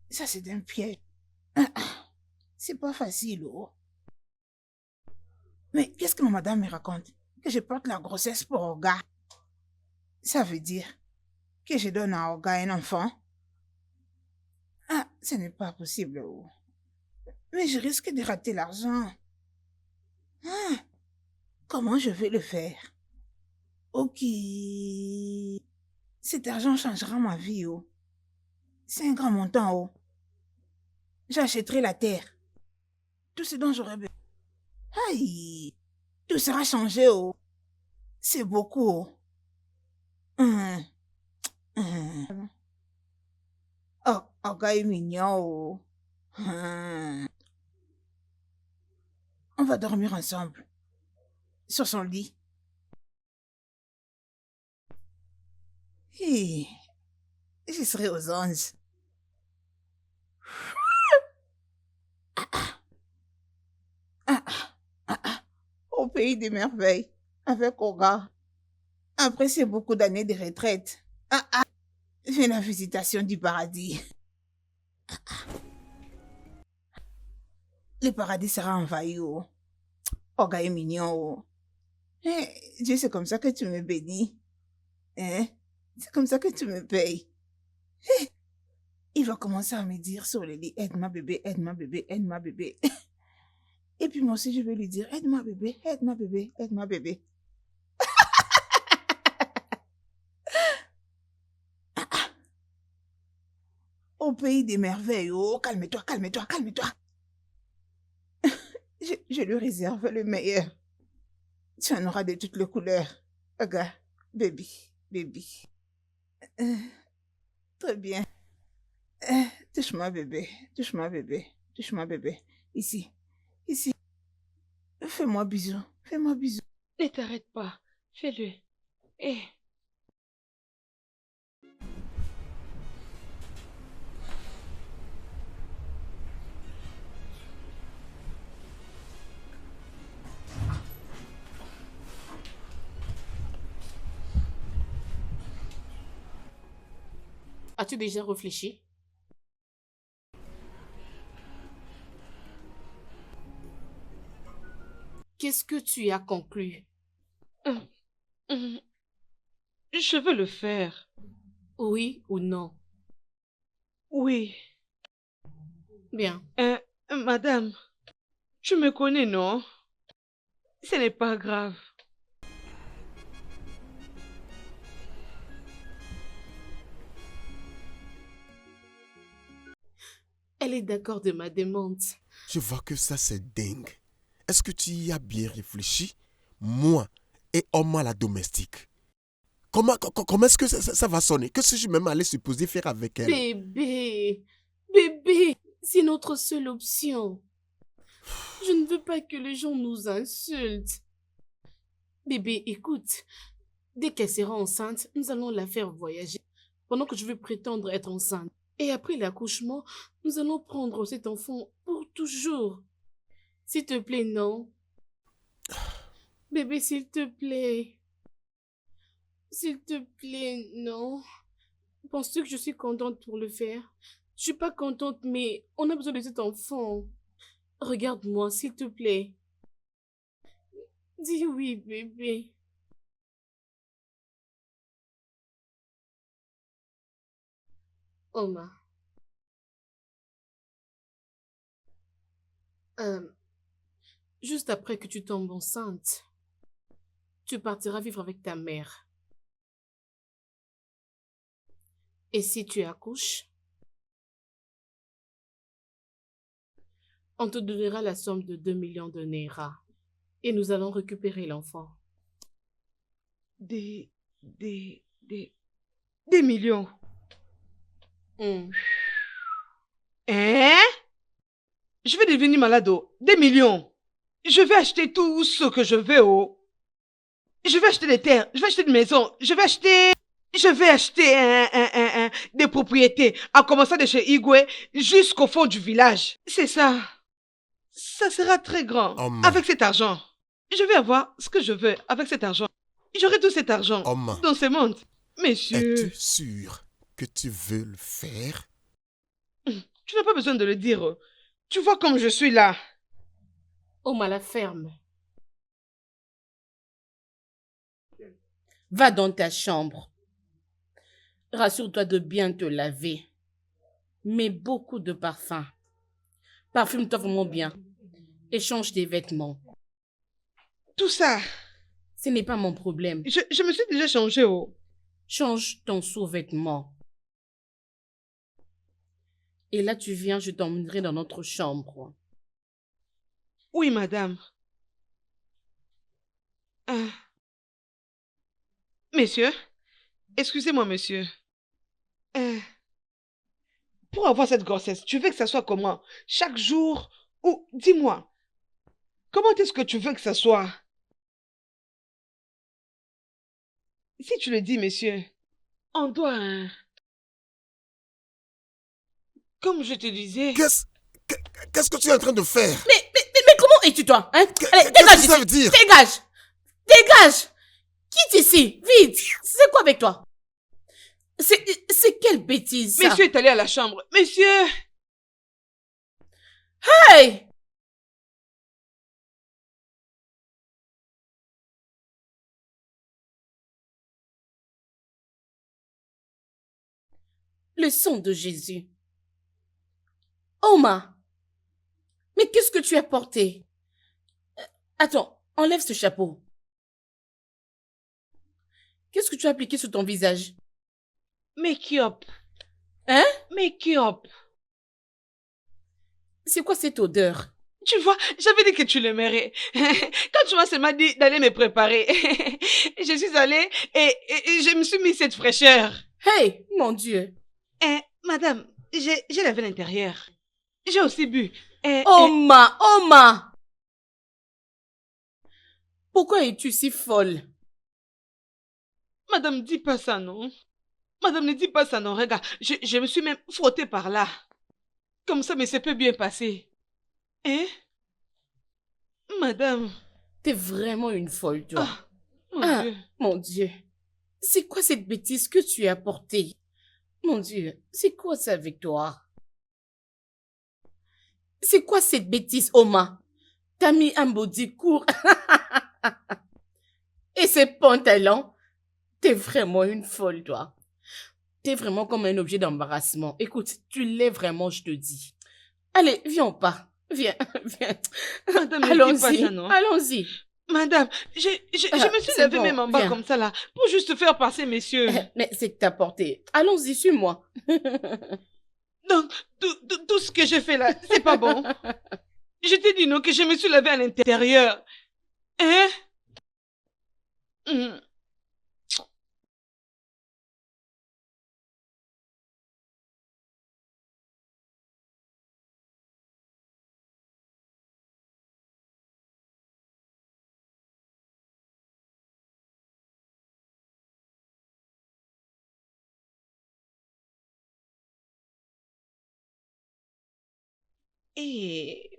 Ça, c'est un piège. C'est pas facile, oh. Mais qu'est-ce que ma madame me raconte? Que je porte la grossesse pour Olga. Ça veut dire que je donne à Olga un enfant. Ah, ce n'est pas possible. Oh. Mais je risque de rater l'argent. Ah, comment je vais le faire? Ok. Cet argent changera ma vie. Oh. C'est un grand montant. Oh. J'achèterai la terre. Tout ce dont j'aurais besoin. Aïe. Tout sera changé. Oh. C'est beaucoup. Oh. Hum, hum. Oh, Olga est mignon. Oh. On va dormir ensemble. Sur son lit. Et je serai aux anges. Au pays des merveilles. Avec Olga. Après ces beaucoup d'années de retraite. J'ai la visitation du paradis. Le paradis sera envahi. Oh. Olga est mignon. Oh. Dieu, c'est comme ça que tu me bénis. Hein? C'est comme ça que tu me payes. Il va commencer à me dire sur le lit, aide-moi bébé, aide-moi bébé, aide-moi bébé. Et puis moi aussi, je vais lui dire, aide-moi bébé, aide-moi bébé, aide-moi bébé. Au pays des merveilles, oh, calme-toi, calme-toi, calme-toi. Je lui réserve le meilleur. Tu en auras de toutes les couleurs. Regarde, baby, baby. Très bien. Touche-moi bébé, touche-moi bébé, touche-moi bébé. Ici, ici. Fais-moi bisou, fais-moi bisou. Ne t'arrête pas. Fais-le. Eh. As-tu déjà réfléchi? Qu'est-ce que tu as conclu? Je veux le faire. Oui ou non? Oui. Bien. Madame, tu me connais, non? Ce n'est pas grave. Elle est d'accord de ma demande. Je vois que ça, c'est dingue. Est-ce que tu y as bien réfléchi? Moi et Oma la domestique. Comment est-ce que ça va sonner? Que suis-je même allé supposer faire avec elle? Bébé, bébé, c'est notre seule option. Je ne veux pas que les gens nous insultent. Bébé, écoute, dès qu'elle sera enceinte, nous allons la faire voyager pendant que je vais prétendre être enceinte. Et après l'accouchement, nous allons prendre cet enfant pour toujours. S'il te plaît, non. Bébé, s'il te plaît. S'il te plaît, non. Penses-tu que je suis contente pour le faire? Je suis pas contente, mais on a besoin de cet enfant. Regarde-moi, s'il te plaît. Dis oui, bébé. Oma. Juste après que tu tombes enceinte, tu partiras vivre avec ta mère. Et si tu accouches, on te donnera la somme de 2 millions de Naira. Et nous allons récupérer l'enfant. Des millions. Hein? Je vais devenir malade, oh. Des millions. Je vais acheter tout ce que je veux, oh. Je vais acheter des terres, je vais acheter des maisons, je vais acheter des propriétés, en commençant de chez Igwe jusqu'au fond du village. C'est ça. Ça sera très grand. Oma. Avec cet argent. Je vais avoir ce que je veux avec cet argent. J'aurai tout cet argent Oma. dans ce monde. Monsieur, Es-tu sûr que tu veux le faire? tu n'as pas besoin de le dire. Tu vois comme je suis là. Oma, la ferme. Va dans ta chambre. Rassure-toi de bien te laver. Mets beaucoup de parfum. Parfume-toi vraiment bien. Et change tes vêtements. Tout ça, Ce n'est pas mon problème. je me suis déjà changé, oh. Change ton sous-vêtement. Et là, tu viens, je t'emmènerai dans notre chambre. Oui, madame. Ah. Messieurs, excusez-moi, monsieur. Pour avoir cette grossesse, tu veux que ça soit comment? Chaque jour? Ou dis-moi, comment est-ce que tu veux que ça soit? Si tu le dis, monsieur, on doit, hein. Comme je te disais... Qu'est-ce que tu es en train de faire? Mais comment es-tu, toi, hein? Allez, Qu'est-ce dégage que ça ici. veut dire? Dégage! Dégage! Quitte ici, vite! C'est quoi avec toi? C'est quelle bêtise, ça? Monsieur est allé à la chambre. Monsieur! Hey! Le sang de Jésus. Oma! Mais qu'est-ce que tu as porté? Attends, enlève ce chapeau. Qu'est-ce que tu as appliqué sur ton visage? Make-up. Hein? Make-up. C'est quoi cette odeur? Tu vois, j'avais dit que tu l'aimerais. Quand tu m'as seulement dit d'aller me préparer, je suis allée et je me suis mis cette fraîcheur. Hey, mon Dieu! Madame, j'ai lavé l'intérieur. J'ai aussi bu. Oma! Oma! Pourquoi es-tu si folle? Madame, dis pas ça, non? Madame, ne dis pas ça, non. Regarde, je me suis même frottée par là. Comme ça, mais ça peut bien passer. Hein? Madame. T'es vraiment une folle, toi. Mon Dieu. Mon Dieu. C'est quoi cette bêtise que tu as portée? Mon Dieu, c'est quoi ça avec toi? C'est quoi cette bêtise, Oma? T'as mis un body court. Et ces pantalons? T'es vraiment une folle, toi. T'es vraiment comme un objet d'embarrassement. Écoute, tu l'es vraiment, je te dis. Allez, viens au pas. Viens, viens. Madame, ne dis pas ça, non? Allons-y. Madame, je me suis c'est levée bon, même en bas viens. comme ça, là, pour juste faire passer, messieurs. Mais c'est que t'as porté. Allons-y, suis-moi. Donc, tout ce que j'ai fait là, c'est pas bon. Je t'ai dit non, que je me suis levée à l'intérieur. Hein?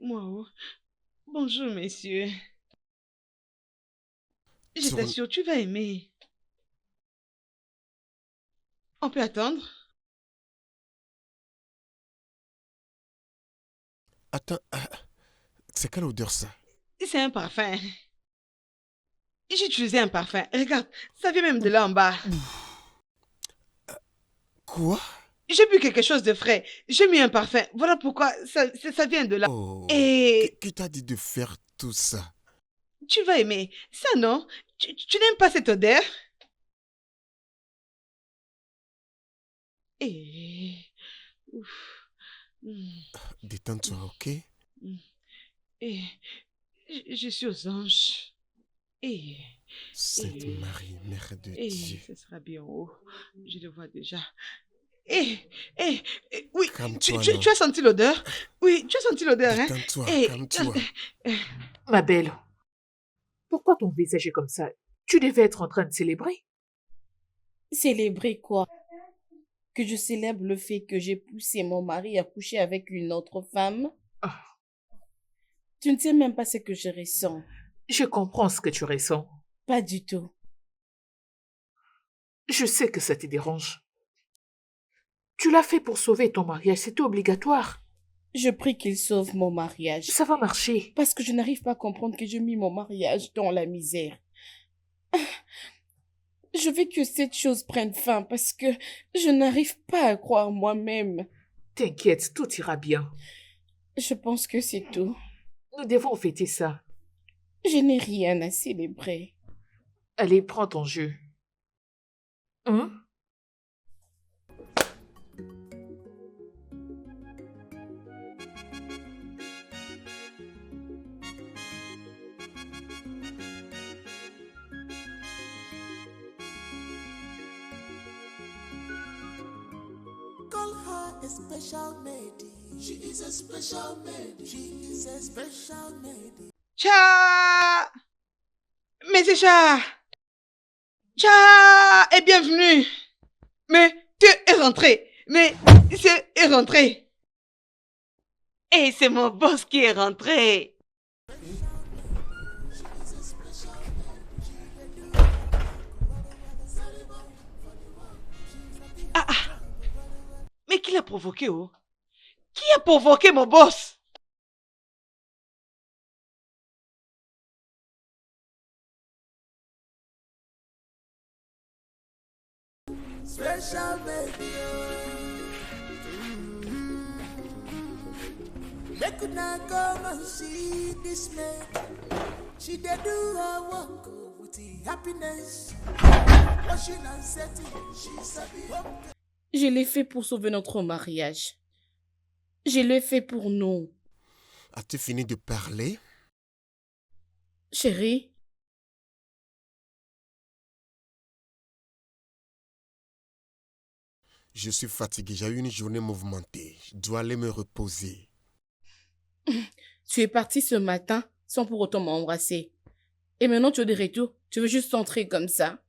Moi, oh. Bonjour, messieurs. Je Son- t'assure, tu vas aimer. On peut attendre? Attends, c'est quelle odeur ça? C'est un parfum. J'ai utilisé un parfum. Regarde, ça vient même de là en bas. Quoi? J'ai bu quelque chose de frais. J'ai mis un parfum. Voilà pourquoi ça vient de là. Oh, Et qui t'a dit de faire tout ça? tu vas aimer. Ça, non? Tu n'aimes pas cette odeur? Et... Ouf. Détends-toi, ok? Et... Je suis aux anges. Et... Sainte Marie, Mère de Dieu. ce sera bien haut. Je le vois déjà. Oui, Calme-toi, tu as senti l'odeur? Oui, tu as senti l'odeur, hein? Détends-toi, Et- calme-toi. Ma belle, pourquoi ton visage est comme ça? Tu devais être en train de célébrer. Célébrer quoi? Que je célèbre le fait que j'ai poussé mon mari à coucher avec une autre femme? Ah. Tu ne sais même pas ce que je ressens. Je comprends ce que tu ressens. Pas du tout. Je sais que ça te dérange. Tu l'as fait pour sauver ton mariage, c'était obligatoire. Je prie qu'il sauve mon mariage. Ça va marcher. Parce que je n'arrive pas à comprendre que j'ai mis mon mariage dans la misère. Je veux que cette chose prenne fin parce que je n'arrive pas à croire moi-même. T'inquiète, tout ira bien. Je pense que c'est tout. Nous devons fêter ça. Je n'ai rien à célébrer. Allez, prends ton jeu. Hein? Call her a special lady. She is a special lady. She is a special lady. Tcha! Mais c'est Tcha! Tcha! Et bienvenue! Mais tu es rentré! Mais c'est est rentré! Et c'est mon boss qui est rentré! Ah ah! Mais qui l'a provoqué, oh? Qui a provoqué mon boss? Special baby. Make una come and see this man. She dey do her work with the happiness. Washing and setting, she's happy. Je l'ai fait pour sauver notre mariage. Je l'ai fait pour nous. As-tu fini de parler? Chérie, Je suis fatigué, j'ai eu une journée mouvementée. Je dois aller me reposer. tu es parti ce matin sans pour autant m'embrasser. Et maintenant tu es de retour. Tu veux juste entrer comme ça.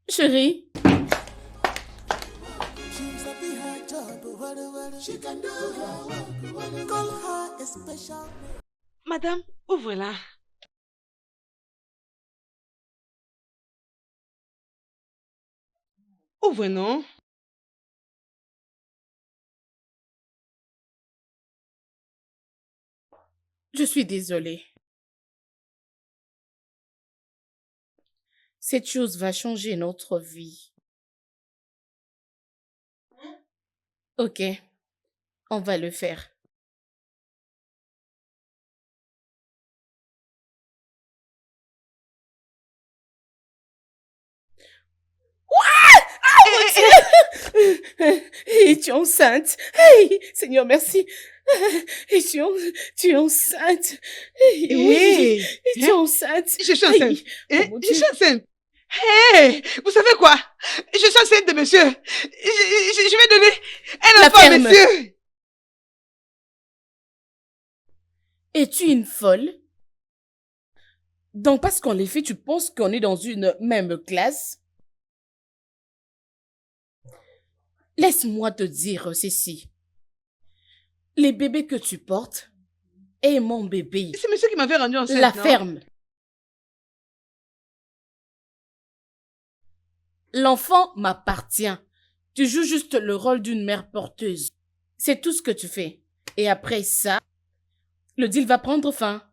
Chérie, She's happy her job, whatever she can do her work. Call her a special lady. Madame, ouvrez-la. Ouvre, non? je suis désolée. Cette chose va changer notre vie. Ok, on va le faire. Et tu es enceinte. Hey, Seigneur, merci. Et tu es enceinte. Hey, oui, Hey, tu es enceinte. je suis enceinte. Hey, Hein? oh mon Je Dieu. suis enceinte. Hey, vous savez quoi? Je suis enceinte de monsieur. Je vais donner un La enfant à ferme. monsieur. Es-tu une folle? Donc, parce qu'on les fait, tu penses qu'on est dans une même classe? Laisse-moi te dire ceci. Les bébés que tu portes est mon bébé. C'est monsieur qui m'avait rendu enceinte, La non? ferme. L'enfant m'appartient. Tu joues juste le rôle d'une mère porteuse. C'est tout ce que tu fais. Et après ça, le deal va prendre fin.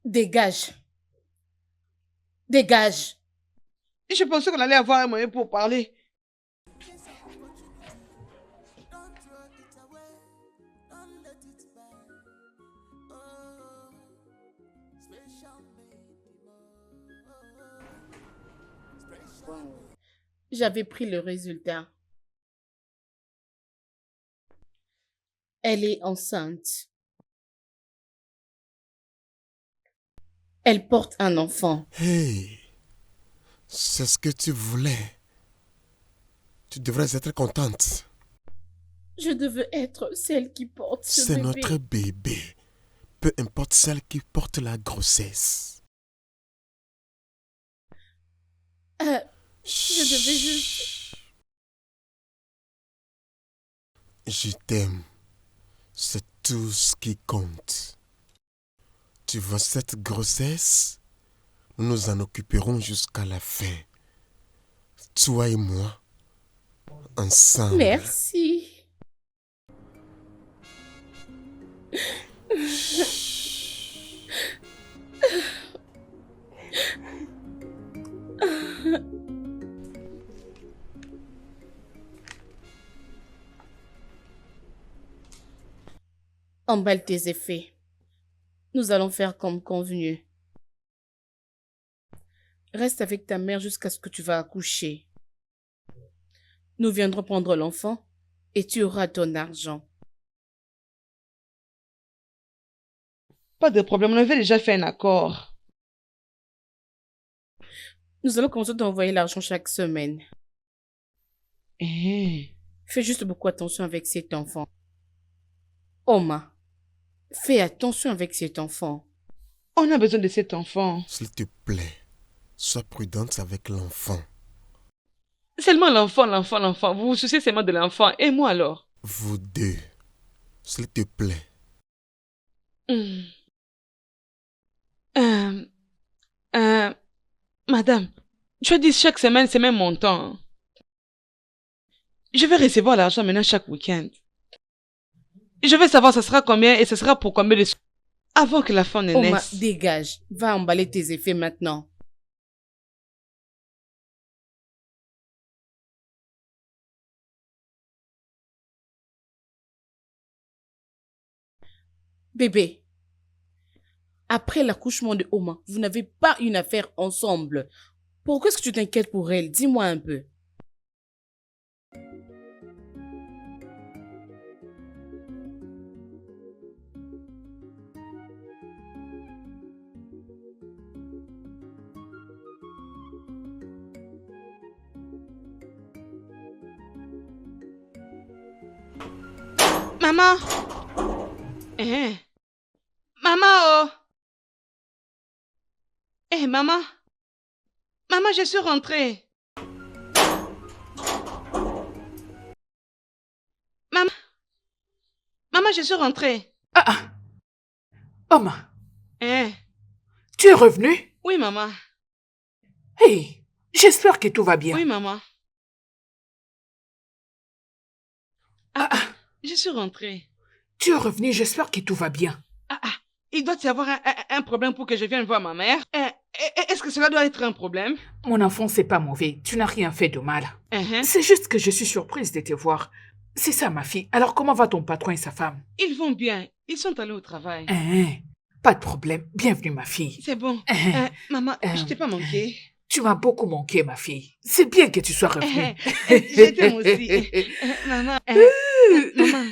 Dégage. Dégage. Je pensais qu'on allait avoir un moyen pour parler. Don't throw it away. Don't let it burn. Oh, special lady. Special. J'avais pris le résultat. Elle est enceinte. Elle porte un enfant. Hey, c'est ce que tu voulais. Tu devrais être contente. Je devais être celle qui porte ce C'est bébé. notre bébé. Peu importe celle qui porte la grossesse. Je devais juste... Je t'aime. C'est tout ce qui compte. Tu vois cette grossesse? Nous nous en occuperons jusqu'à la fin. Toi et moi, ensemble. Merci. Emballe tes effets. Nous allons faire comme convenu. Reste avec ta mère jusqu'à ce que tu vas accoucher. Nous viendrons prendre l'enfant et tu auras ton argent. Pas de problème, on avait déjà fait un accord. Nous allons commencer à t'envoyer l'argent chaque semaine. Eh, Fais juste beaucoup attention avec cet enfant. Oma, fais attention avec cet enfant. on a besoin de cet enfant. S'il te plaît, sois prudente avec l'enfant. Seulement l'enfant. Vous vous souciez seulement de l'enfant. Et moi alors? Vous deux, s'il te plaît. Hmm. Euh, Madame, tu as dit chaque semaine, c'est même mon temps. Je vais recevoir l'argent maintenant chaque week-end. Je vais savoir ça sera combien et ça sera pour combien de... Avant que la femme ne Oma, naisse. dégage. Va emballer tes effets maintenant. Bébé, après l'accouchement de Oma, vous n'avez pas une affaire ensemble. Pourquoi est-ce que tu t'inquiètes pour elle? Dis-moi un peu. Maman! Eh? Maman, oh! Eh, maman! Maman, je suis rentrée. Maman! Maman, je suis rentrée. Ah, ah. Oma, Eh? tu es revenu? Oui, maman. Hey, j'espère que tout va bien. Oui, maman. Ah, ah. Je suis rentrée. Tu es revenu, j'espère que tout va bien. Il doit y avoir un problème pour que je vienne voir ma mère. Est-ce que cela doit être un problème? Mon enfant, c'est pas mauvais. Tu n'as rien fait de mal. Uh-huh. C'est juste que je suis surprise de te voir. C'est ça, ma fille. Alors, comment va ton patron et sa femme? Ils vont bien. Ils sont allés au travail. Pas de problème. Bienvenue, ma fille. C'est bon. Maman, je t'ai pas manqué. Tu m'as beaucoup manqué, ma fille. C'est bien que tu sois revenue. Je t'aime aussi. Maman. Maman.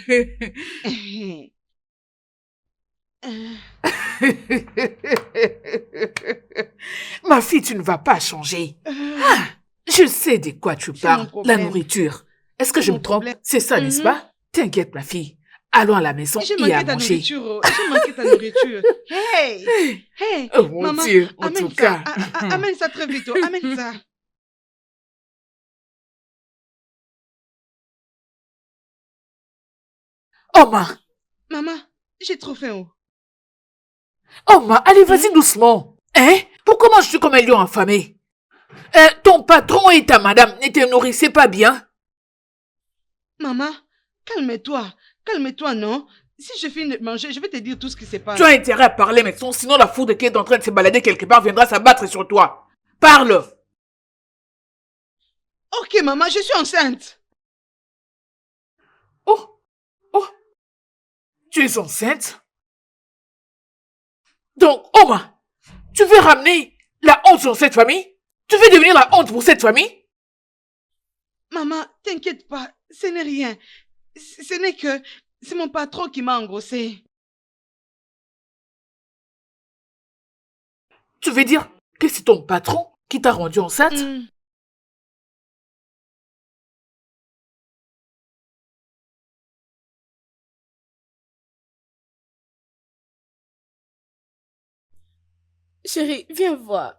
Ma fille, tu ne vas pas changer. Ah, je sais de quoi tu C'est mon parles. problème. La nourriture. Est-ce que C'est je mon me trompe? problème. C'est ça, n'est-ce pas? T'inquiète, ma fille. Allons à la maison J'ai et manqué à ta manger. nourriture. Oh. J'ai manqué ta nourriture. Hey! Hey! Oh mon Maman, Dieu, en amène tout ça. cas. Amène ça très vite. Oh. Amène ça. Oma, Maman, j'ai trop faim. Oh. Oma, allez, vas-y doucement. Hein? Pourquoi manges-tu comme un lion affamé? Ton patron et ta madame ne te nourrissaient pas bien? Maman, calme-toi. Calme-toi, non? Si je finis de manger, je vais te dire tout ce qui se passe. Tu as intérêt à parler maintenant, sinon la foudre qui est en train de se balader quelque part viendra s'abattre sur toi. Parle! Ok, maman, je suis enceinte. Oh! Oh! Tu es enceinte? Donc, Oma, tu veux ramener la honte dans cette famille? Tu veux devenir la honte pour cette famille? Maman, t'inquiète pas, ce n'est rien. Ce n'est que... C'est mon patron qui m'a engrossée. Tu veux dire que c'est ton patron qui t'a rendu enceinte? Hmm. Chérie, viens voir.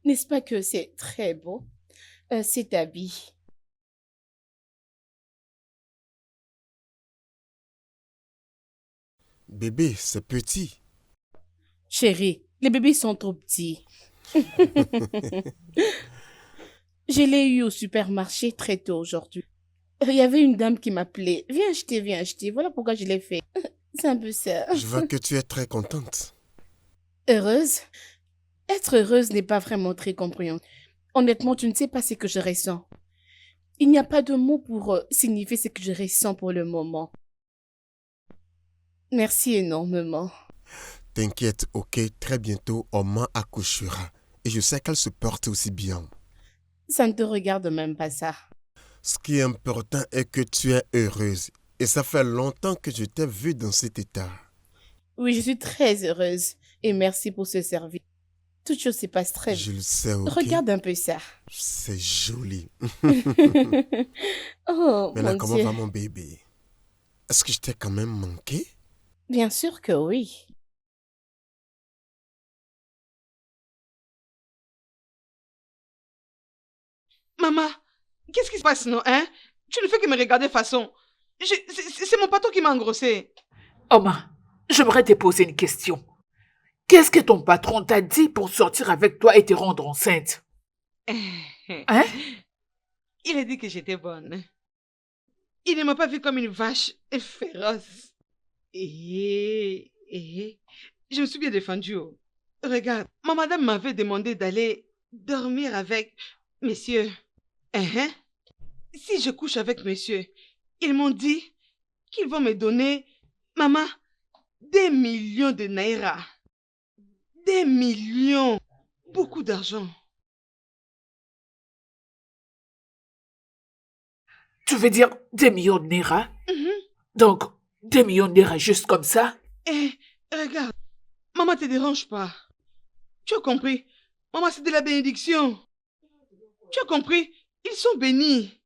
N'est-ce pas que c'est très beau? Cet habit. Bébé, c'est petit. Chérie, les bébés sont trop petits. Je l'ai eu au supermarché très tôt aujourd'hui. Il y avait une dame qui m'appelait. Viens acheter, viens acheter. Voilà pourquoi je l'ai fait. C'est un peu ça. Je vois que tu es très contente. Heureuse? Être heureuse n'est pas vraiment très compréhensible. Honnêtement, tu ne sais pas ce que je ressens. Il n'y a pas de mots pour signifier ce que je ressens pour le moment. Merci énormément. T'inquiète, ok, très bientôt, Oma accouchera. Et je sais qu'elle se porte aussi bien. Ça ne te regarde même pas ça. Ce qui est important est que tu es heureuse. Et ça fait longtemps que je t'ai vue dans cet état. Oui, je suis très heureuse. Et merci pour ce service. Toute chose se passe très Je bien. le sais, ok. Regarde un peu ça. C'est joli. Oh, Maintenant, mon comment Dieu. va mon bébé? Est-ce que je t'ai quand même manqué? Bien sûr que oui. Maman, qu'est-ce qui se passe, non, hein? Tu ne fais que me regarder façon. C'est mon patron qui m'a engrossé. Oma, j'aimerais te poser une question. Qu'est-ce que ton patron t'a dit pour sortir avec toi et te rendre enceinte? Hein? Il a dit que j'étais bonne. Il ne m'a pas vue comme une vache féroce. Je me suis bien défendue. Oh. Regarde, ma madame m'avait demandé d'aller dormir avec messieurs. Hein? Si je couche avec messieurs, ils m'ont dit qu'ils vont me donner, maman, des millions de naira. Des millions. Beaucoup d'argent. Tu veux dire des millions de Naira? Mhm. Donc, des millions de Naira juste comme ça? Regarde, maman te dérange pas. Tu as compris? Maman, c'est de la bénédiction. Tu as compris? Ils sont bénis.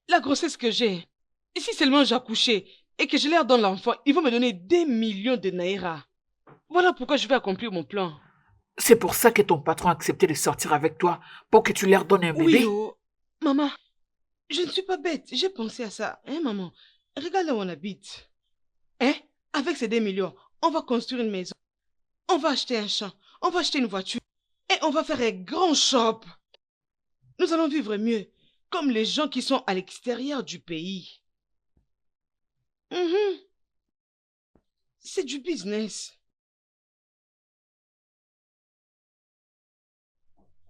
La grossesse que j'ai. Et si seulement j'ai accouché et que je leur donne l'enfant, ils vont me donner des millions de naira. Voilà pourquoi je vais accomplir mon plan. C'est pour ça que ton patron a accepté de sortir avec toi, pour que tu leur donnes un Oui, bébé? oh. Maman, je ne suis pas bête. J'ai pensé à ça. Hein, maman? Regarde là où on habite. Hein? Avec ces 2 millions, on va construire une maison. On va acheter un champ. On va acheter une voiture. Et on va faire un grand shop. Nous allons vivre mieux, comme les gens qui sont à l'extérieur du pays. Mhm. C'est du business.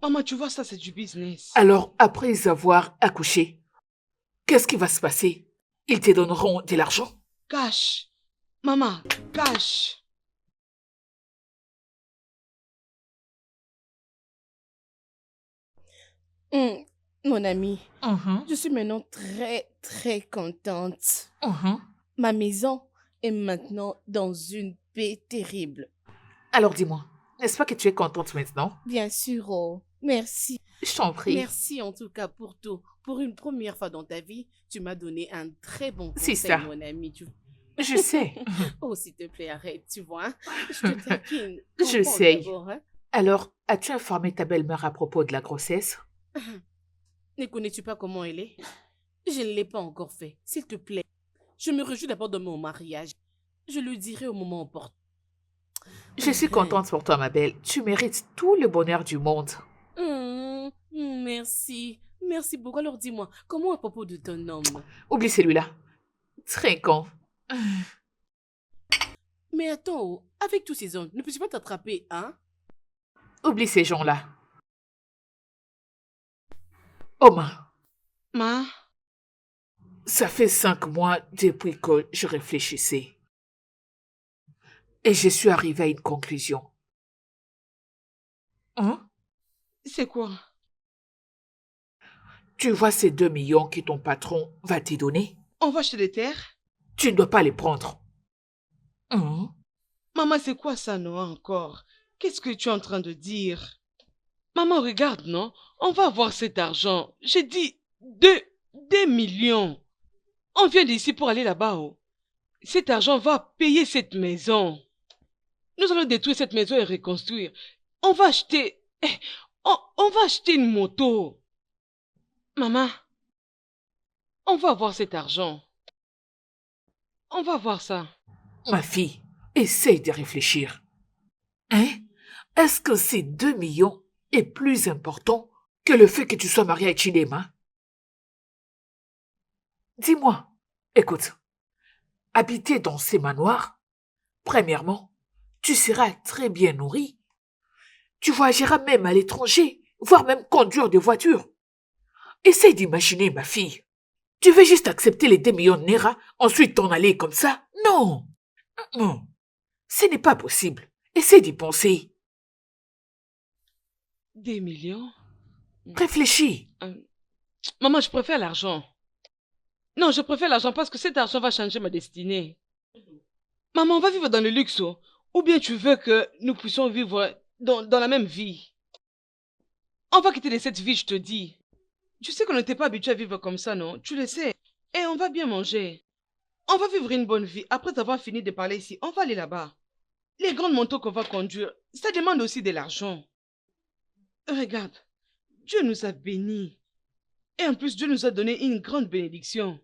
Maman, tu vois ça, c'est du business. Alors, après avoir accouché, qu'est-ce qui va se passer? Ils te donneront de l'argent? Cash. Maman, cash. Mon ami, Mhm, je suis maintenant très, très contente. mhm. Ma maison est maintenant dans une paix terrible. Alors dis-moi, n'est-ce pas que tu es contente maintenant? Bien sûr, oh. Merci. Je t'en prie. Merci en tout cas pour tout. Pour une première fois dans ta vie, tu m'as donné un très bon C'est conseil, ça. mon ami. Je sais. Oh, s'il te plaît, arrête, tu vois. Je te taquine. Je Comprends sais. d'abord, hein. Alors, as-tu informé ta belle-mère à propos de la grossesse? Ne connais-tu pas comment elle est? Je ne l'ai pas encore fait. S'il te plaît, je me réjouis d'abord de mon mariage. Je le dirai au moment opportun. Je suis contente pour toi, ma belle. Tu mérites tout le bonheur du monde. Merci. Merci beaucoup. Alors dis-moi, comment à propos de ton homme? Oublie celui-là. Très con. Mais attends, oh, avec tous ces hommes, ne peux-tu pas t'attraper, hein? Oublie ces gens-là. Oma, Ma, ça fait 5 mois depuis que je réfléchissais. Et je suis arrivée à une conclusion. Hein? c'est quoi? Tu vois ces 2 millions que ton patron va te donner? On va acheter des terres? Tu ne dois pas les prendre. Hein? Maman, c'est quoi ça, Noah, encore? Qu'est-ce que tu es en train de dire? Maman, regarde, non? On va avoir cet argent. J'ai dit 2 millions. On vient d'ici pour aller là-bas, oh. Cet argent va payer cette maison. Nous allons détruire cette maison et reconstruire. On va acheter... on va acheter une moto. Maman, on va avoir cet argent. On va voir ça. Ma fille, essaye de réfléchir. Hein? Est-ce que ces 2 millions est plus important que le fait que tu sois marié à Chidema? Dis-moi, écoute, habiter dans ces manoirs, premièrement, tu seras très bien nourri. Tu voyageras même à l'étranger, voire même conduire des voitures. Essaye d'imaginer, ma fille. Tu veux juste accepter les 2 millions de Naira, ensuite t'en aller comme ça? Non. Non. Ce n'est pas possible. Essaye d'y penser. 2 millions? Réfléchis. Maman, je préfère l'argent. Non, je préfère l'argent parce que cet argent va changer ma destinée. Maman, on va vivre dans le luxe, oh. Ou bien tu veux que nous puissions vivre dans la même vie? On va quitter cette vie, je te dis. Tu sais qu'on n'était pas habitué à vivre comme ça, non? Tu le sais. Et on va bien manger. On va vivre une bonne vie. Après avoir fini de parler ici, on va aller là-bas. Les grandes motos qu'on va conduire, ça demande aussi de l'argent. Regarde, Dieu nous a bénis. Et en plus, Dieu nous a donné une grande bénédiction.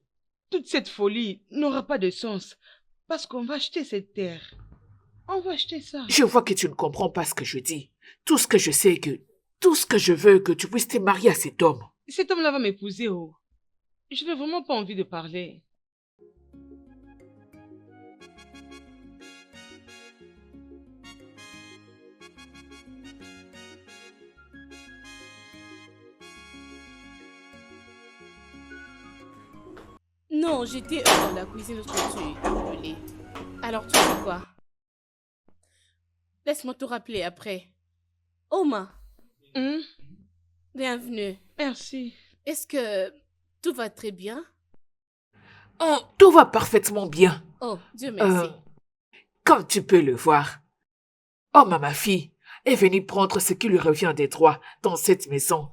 Toute cette folie n'aura pas de sens. Parce qu'on va acheter cette terre. On va acheter ça. Je vois que tu ne comprends pas ce que je dis. Tout ce que je sais tout ce que je veux, que tu puisses te marier à cet homme. Cet homme-là va m'épouser, oh. Je n'ai vraiment pas envie de parler. Non, j'étais dans la cuisine lorsque tu es appelé. Alors, tu sais quoi? Laisse-moi te rappeler après. Oma, bienvenue. Merci. Est-ce que tout va très bien? Oh, tout va parfaitement bien. Oh, Dieu merci. Comme tu peux le voir. Oh, ma fille est venue prendre ce qui lui revient des droits dans cette maison.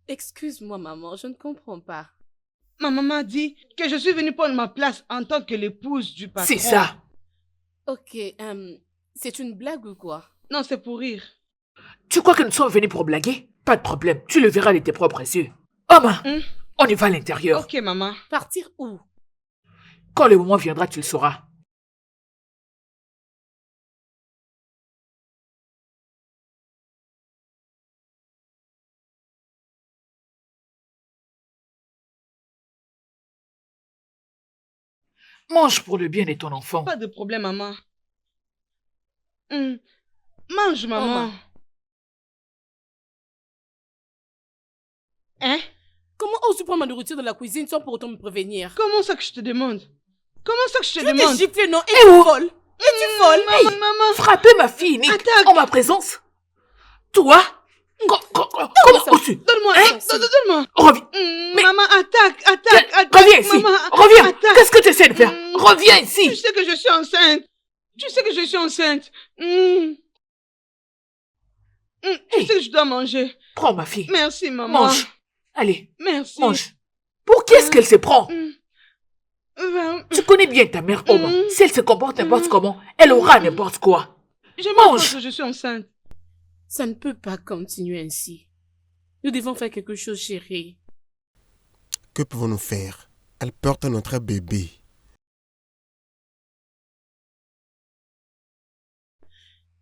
Excuse-moi, maman, je ne comprends pas. Ma maman a dit que je suis venue prendre ma place en tant que l'épouse du patron. C'est ça. Ok, c'est une blague ou quoi? Non, c'est pour rire. Tu crois que nous sommes venus pour blaguer? Pas de problème, tu le verras de tes propres yeux. Oma, on y va à l'intérieur. Ok, maman. Partir où? Quand le moment viendra, tu le sauras. Mange pour le bien de ton enfant. Pas de problème, maman. Mange, maman. Hein? Comment oses-tu prendre ma nourriture de la cuisine sans pour autant me prévenir? Comment ça que je te demande? Comment ça que je te Tu t'es demande? giflé, non? Et tu folle? Et tu folle? Maman, maman. Frapper ma fille unique Attaque. en ma présence. Toi? Comment oses-tu? Donne-moi, donne-moi. Reviens. Maman, attaque. Reviens ici. Maman, Reviens. attaque. Qu'est-ce que tu essaies de faire? Reviens Tu ici. sais que je suis enceinte. Tu sais que je suis enceinte. Tu sais que je dois manger. Prends ma fille. Merci, maman. Mange. Allez, Merci. mange. Pour qui est-ce qu'elle se prend? Tu connais bien ta mère, Oma. Si elle se comporte n'importe comment, elle aura n'importe quoi. Je Mange. mange que je suis enceinte. Ça ne peut pas continuer ainsi. Nous devons faire quelque chose, chérie. Que pouvons-nous faire? Elle porte notre bébé.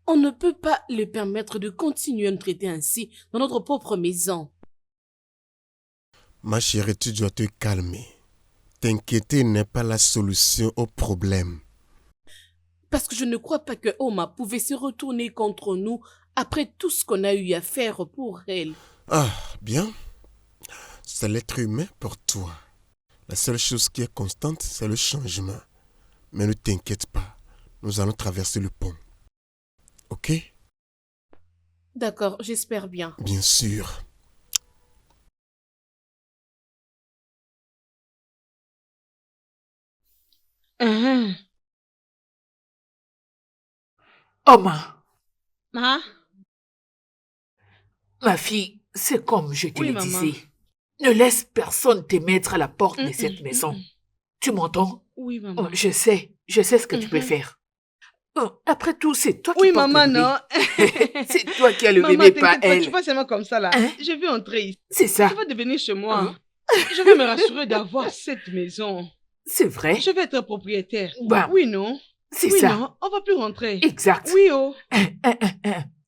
On ne peut pas lui permettre de continuer à nous traiter ainsi dans notre propre maison. Ma chérie, tu dois te calmer. T'inquiéter n'est pas la solution au problème. Parce que je ne crois pas que Oma pouvait se retourner contre nous après tout ce qu'on a eu à faire pour elle. Ah, bien. C'est l'être humain pour toi. La seule chose qui est constante, c'est le changement. Mais ne t'inquiète pas, nous allons traverser le pont. Ok? D'accord, j'espère bien. Bien sûr. Oma, Ma ma fille, c'est comme je te Oui, le maman. disais. Ne laisse personne te mettre à la porte de cette maison. Tu m'entends? Oui, maman. Oh, je sais ce que tu peux faire. Oh, après tout, c'est toi qui Oui, portes maman, le bébé. non. C'est toi qui as le Maman, bébé, pas t'inquiète pas, elle. tu vois seulement comme ça, là. Hein? Je vais entrer ici. C'est ça. Tu vas devenir chez moi. Je vais me rassurer d'avoir cette maison. C'est vrai. Je vais être propriétaire. Bah, Oui, non? c'est Oui, ça. non? On va plus rentrer. Exact. Oui, oh.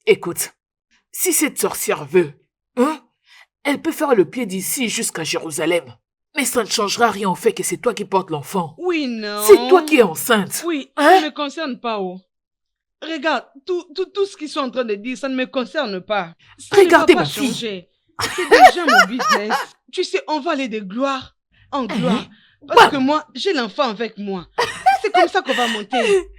Écoute, si cette sorcière veut, Elle peut faire le pied d'ici jusqu'à Jérusalem. Mais ça ne changera rien au fait que c'est toi qui portes l'enfant. Oui, non. C'est toi qui es enceinte. Oui, Hein? ça ne me concerne pas, oh. Regarde, tout ce qu'ils sont en train de dire, ça ne me concerne pas. Ça Regardez ne va ma pas fille. changer. C'est déjà mon business. Tu sais, on va aller de gloire en gloire. Parce que moi, j'ai l'enfant avec moi. C'est comme ça qu'on va monter.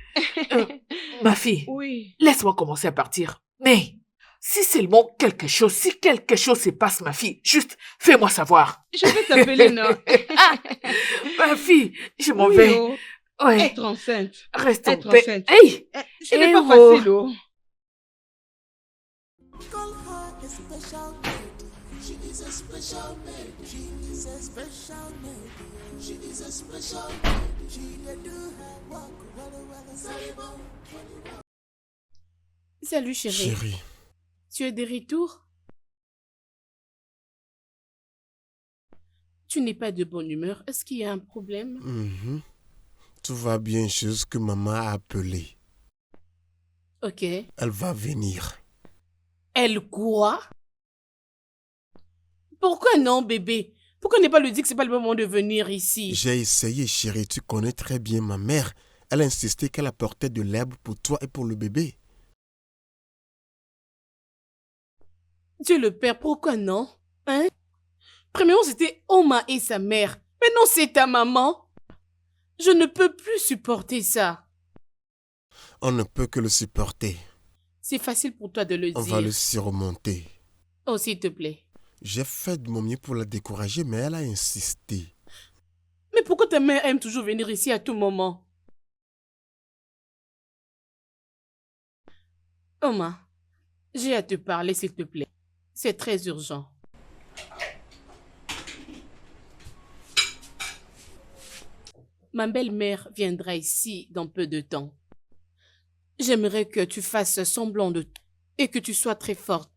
Ma fille, Oui. laisse-moi commencer à partir. Mais, si seulement quelque chose, si quelque chose se passe, ma fille, juste fais-moi savoir. Je vais t'appeler, non? Ma fille, je m'en Oui, vais. oh. Ouais, Être enceinte. reste en être paix. enceinte. Hey! Ce n'est Eh pas oh. facile, oh. Call her a special lady. She is a special lady. She is a special lady. She is a special lady. She dey do her work, well, sorry, bon. Salut chérie. Chérie, Tu es de retour? Tu n'es pas de bonne humeur. Est-ce qu'il y a un problème? tout va bien jusque maman a appelé. Ok. Elle va venir. Elle quoi? Pourquoi non, bébé? Pourquoi ne pas lui dire que c'est pas le moment de venir ici? J'ai essayé, chérie. Tu connais très bien ma mère. Elle a insisté qu'elle apportait de l'herbe pour toi et pour le bébé. Dieu le Père, pourquoi non? Hein? Premièrement, c'était Oma et sa mère. Maintenant, c'est ta maman. Je ne peux plus supporter ça. On ne peut que le supporter. C'est facile pour toi de le On dire. va le surmonter. Oh, s'il te plaît. J'ai fait de mon mieux pour la décourager, mais elle a insisté. Mais pourquoi ta mère aime toujours venir ici à tout moment? Oma, j'ai à te parler, s'il te plaît. C'est très urgent. Ma belle-mère viendra ici dans peu de temps. J'aimerais que tu fasses semblant de tout et que tu sois très forte.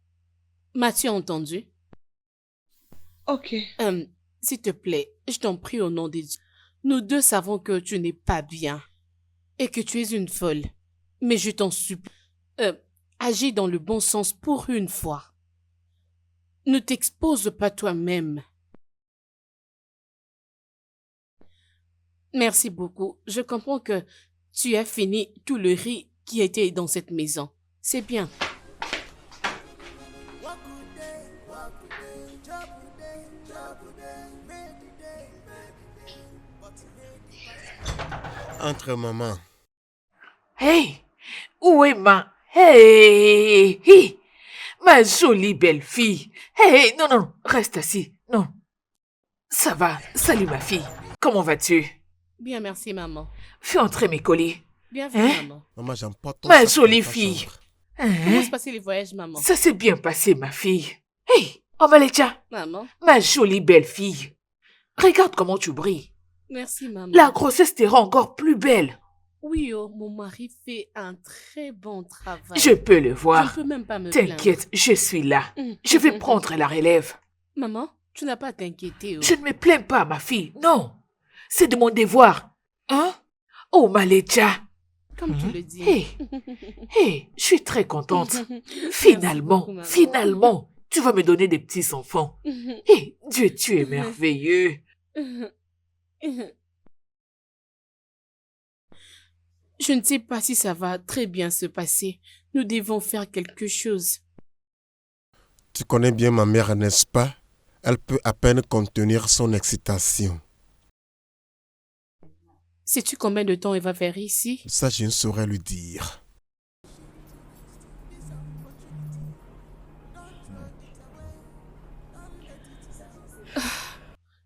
M'as-tu entendu? Ok. S'il te plaît, je t'en prie au nom de Dieu. Nous deux savons que tu n'es pas bien et que tu es une folle. Mais je t'en supplie, agis dans le bon sens pour une fois. Ne t'expose pas toi-même. Merci beaucoup. Je comprends que tu as fini tout le riz qui était dans cette maison. C'est bien. Entre maman. Hey! Où est ma... Hey! Hey! Ma jolie belle fille. Hey! Non, non, reste assis. Non. Ça va. Salut ma fille. Comment vas-tu? Bien, merci, maman. Fais entrer mes colis. Bienvenue, Hein? maman. Maman, j'emporte ton Ma sac jolie dans ta fille. chambre. Comment Hein? se passaient les voyages, maman? Ça s'est bien passé, ma fille. Hey! Omalecha, Maman, ma jolie belle fille. Regarde comment tu brilles. merci, maman. La grossesse te rend encore plus belle. Oui, oh, mon mari fait un très bon travail. Je peux le Je ne voir. peux même pas me plaindre. T'inquiète, je suis là. Je vais prendre la relève. Maman, tu n'as pas à t'inquiéter. Oh. Je ne me plains pas, ma fille. Non. C'est de mon devoir. Hein? Oh, Malecha. Comme tu le dis. Hé, hé, je suis très contente. Merci Finalement, beaucoup, maman. finalement, tu vas me donner des petits enfants. Hé, Dieu, tu es merveilleux. Je ne sais pas si ça va très bien se passer. Nous devons faire quelque chose. Tu connais bien ma mère, n'est-ce pas? Elle peut à peine contenir son excitation. Sais-tu combien de temps elle va faire ici? Ça, je ne saurais lui dire.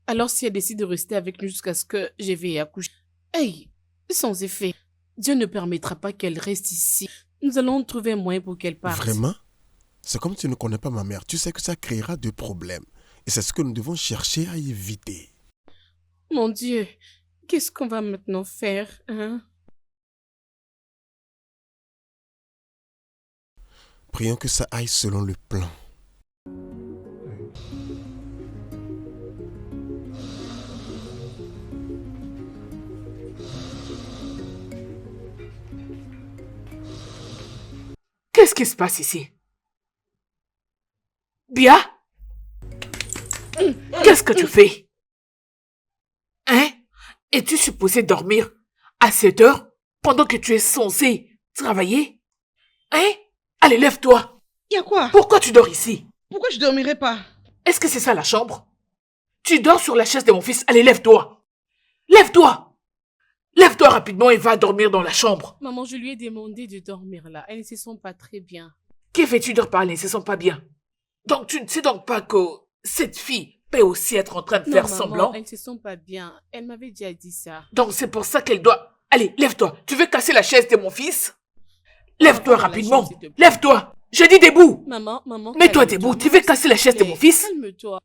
Alors si elle décide de rester avec nous jusqu'à ce que je vais accoucher. Hey, sans effet. Dieu ne permettra pas qu'elle reste ici. Nous allons trouver un moyen pour qu'elle parte. Vraiment? C'est comme tu ne connais pas ma mère. Tu sais que ça créera des problèmes. Et c'est ce que nous devons chercher à éviter. Mon Dieu, qu'est-ce qu'on va maintenant faire, hein? Prions que ça aille selon le plan. Qu'est-ce qui se passe ici? Bia? Qu'est-ce que tu fais? Hein? Es-tu supposé dormir à 7 heures pendant que tu es censé travailler? Hein? Allez, lève-toi. Y a quoi? Pourquoi tu dors ici? Pourquoi je dormirais pas? Est-ce que c'est ça la chambre? Tu dors sur la chaise de mon fils. Allez, lève-toi. Lève-toi. Lève-toi rapidement et va dormir dans la chambre. Maman, je lui ai demandé de dormir là. Elles ne se sent pas très bien. Que fais-tu de parler? Elles ne se sent pas bien. Donc tu ne sais donc pas que cette fille peut aussi être en train de faire maman, semblant? elles ne se sent pas bien. Elle m'avait déjà dit ça. Donc c'est pour ça qu'elle doit... Allez, lève-toi. Tu veux casser la chaise de mon fils? Lève-toi Maman, la rapidement. chaise, s'il te plaît. Lève-toi. Je dis debout. Maman. Mets-toi calme-toi. debout. Tu Maman, veux casser la s'il te chaise de plaît, mon fils? Calme-toi.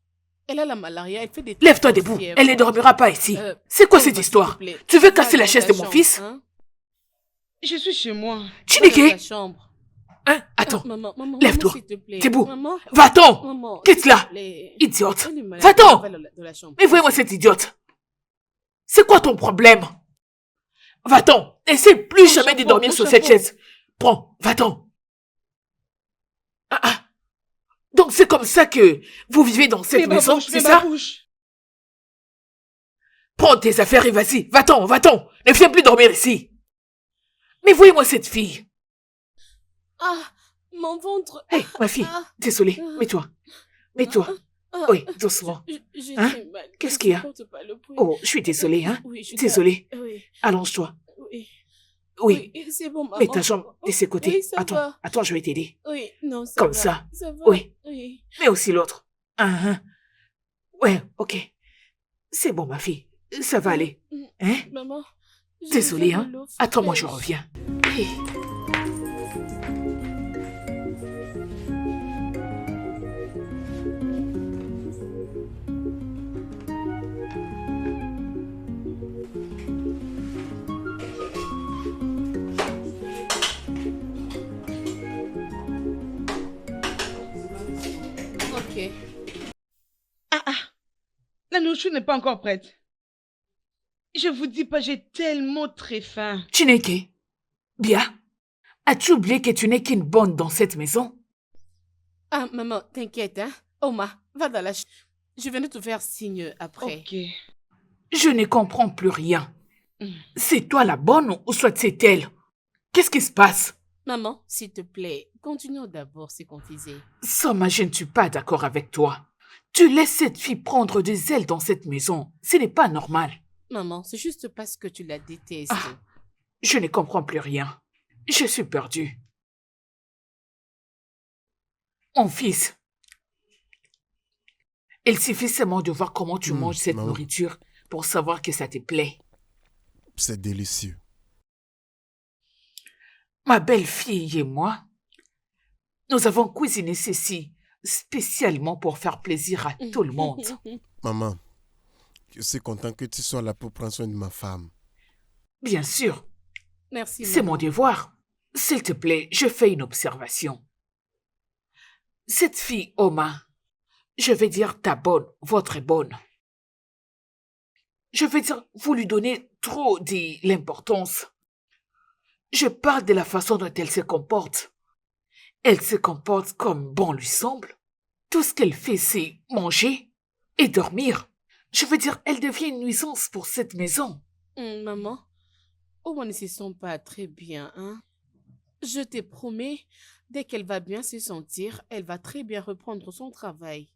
Elle a la malaria, elle fait des... Lève-toi trucs de debout. fièvre. Elle ne dormira pas ici. Euh, C'est quoi calme-toi, cette s'il histoire? te plaît. Tu veux Va casser la dans chaise ta de mon chambre, fils? hein? Je suis chez moi. Va dans Chineke? ta chambre. Hein? Attends. Maman, Lève-toi. s'il te plaît. Debout. Maman, Va-t'en. maman, Quitte s'il te là. plaît. Idiote. Elle est malade. Va-t'en. Va dans la chambre. Mais voyez-moi cette idiote. C'est quoi ton problème? Va-t'en. Essaie plus Mon jamais de chapeau, dormir mon sur cette chapeau. chaise. Prends. Va-t'en. Ah, ah. Donc c'est comme ça que vous vivez dans cette maison, c'est ça? Bouche. Prends tes affaires et vas-y. Va-t'en, va-t'en. Ne viens plus dormir ici. Mais voyez-moi cette fille. Ah, mon ventre. Hé, ma fille. Ah. Désolée. Mets-toi. Mets-toi. Ah, Oui, doucement. J'ai Hein? très mal. Qu'est-ce Je qu'il y a? supporte pas le bruit. Oh, je suis désolée, hein. Oui, je Désolée. Oui, Allonge-toi. oui. Oui. Oui, c'est bon, maman. Mets ta jambe de ce côté. Oui, ça Attends, va. attends, je vais t'aider. Oui, non, ça Comme va. ça. Ça va. Oui. Oui. Mais aussi l'autre. Ouais, ok. C'est bon, ma fille. Ça va aller. Hein? Maman. j'ai Désolée, besoin hein. de l'eau Attends-moi, je fraîche. reviens. Hey. Ok. La nourriture n'est pas encore prête. Je vous dis pas, j'ai tellement très faim. Chineke, bien. As-tu oublié que tu n'es qu'une bonne dans cette maison? Ah, maman, t'inquiète, hein. Oma, va dans la chambre. Je viens de te faire signe après. Ok. Je ne comprends plus rien. Mm. C'est toi la bonne ou soit c'est elle? Qu'est-ce qui se passe? Maman, s'il te plaît, continuons d'abord ce qu'on faisait. Soma, je ne suis pas d'accord avec toi. Tu laisses cette fille prendre des ailes dans cette maison. Ce n'est pas normal. Maman, c'est juste parce que tu la détestes. Ah. Je ne comprends plus rien. Je suis perdue. Mon fils, il suffit seulement de voir comment tu manges cette maman. nourriture pour savoir que ça te plaît. C'est délicieux. Ma belle-fille et moi, nous avons cuisiné ceci spécialement pour faire plaisir à tout le monde. Maman, je suis content que tu sois là pour prendre soin de ma femme. Bien sûr, Merci, c'est maman. mon devoir. S'il te plaît, je fais une observation. Cette fille, Oma, je vais dire ta bonne, votre bonne. Je vais dire, vous lui donnez trop de l'importance. Je parle de la façon dont elle se comporte. Elle se comporte comme bon lui semble. Tout ce qu'elle fait, c'est manger et dormir. Je veux dire, elle devient une nuisance pour cette maison. Maman, Oma ne se sent pas très bien, hein. Je te promets, dès qu'elle va bien se sentir, elle va très bien reprendre son travail.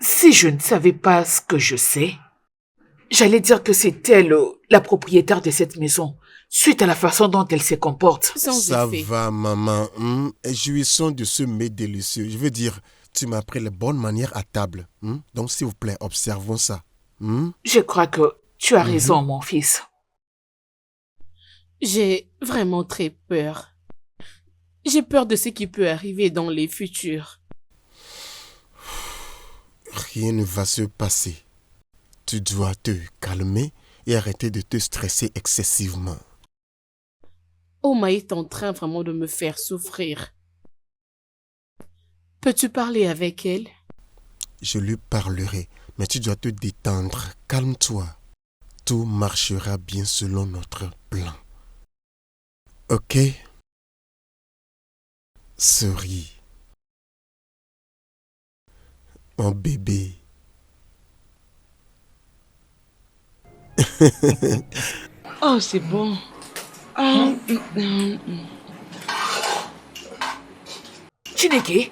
Si je ne savais pas ce que je sais, j'allais dire que c'est elle la propriétaire de cette maison, suite à la façon dont elle se comporte. Sans Ça effet. va, maman. Et jouissons de ce mets délicieux. Je veux dire, tu m'as appris les bonnes manières à table. Donc, s'il vous plaît, observons ça. Je crois que tu as raison, mon fils. J'ai vraiment très peur. J'ai peur de ce qui peut arriver dans les futurs. Rien ne va se passer. Tu dois te calmer et arrêter de te stresser excessivement. Oma est en train vraiment de me faire souffrir. Peux-tu parler avec elle? Je lui parlerai, mais tu dois te détendre. Calme-toi. Tout marchera bien selon notre plan. Ok? Souris. Mon bébé. Oh, c'est bon. Ah, Chineke,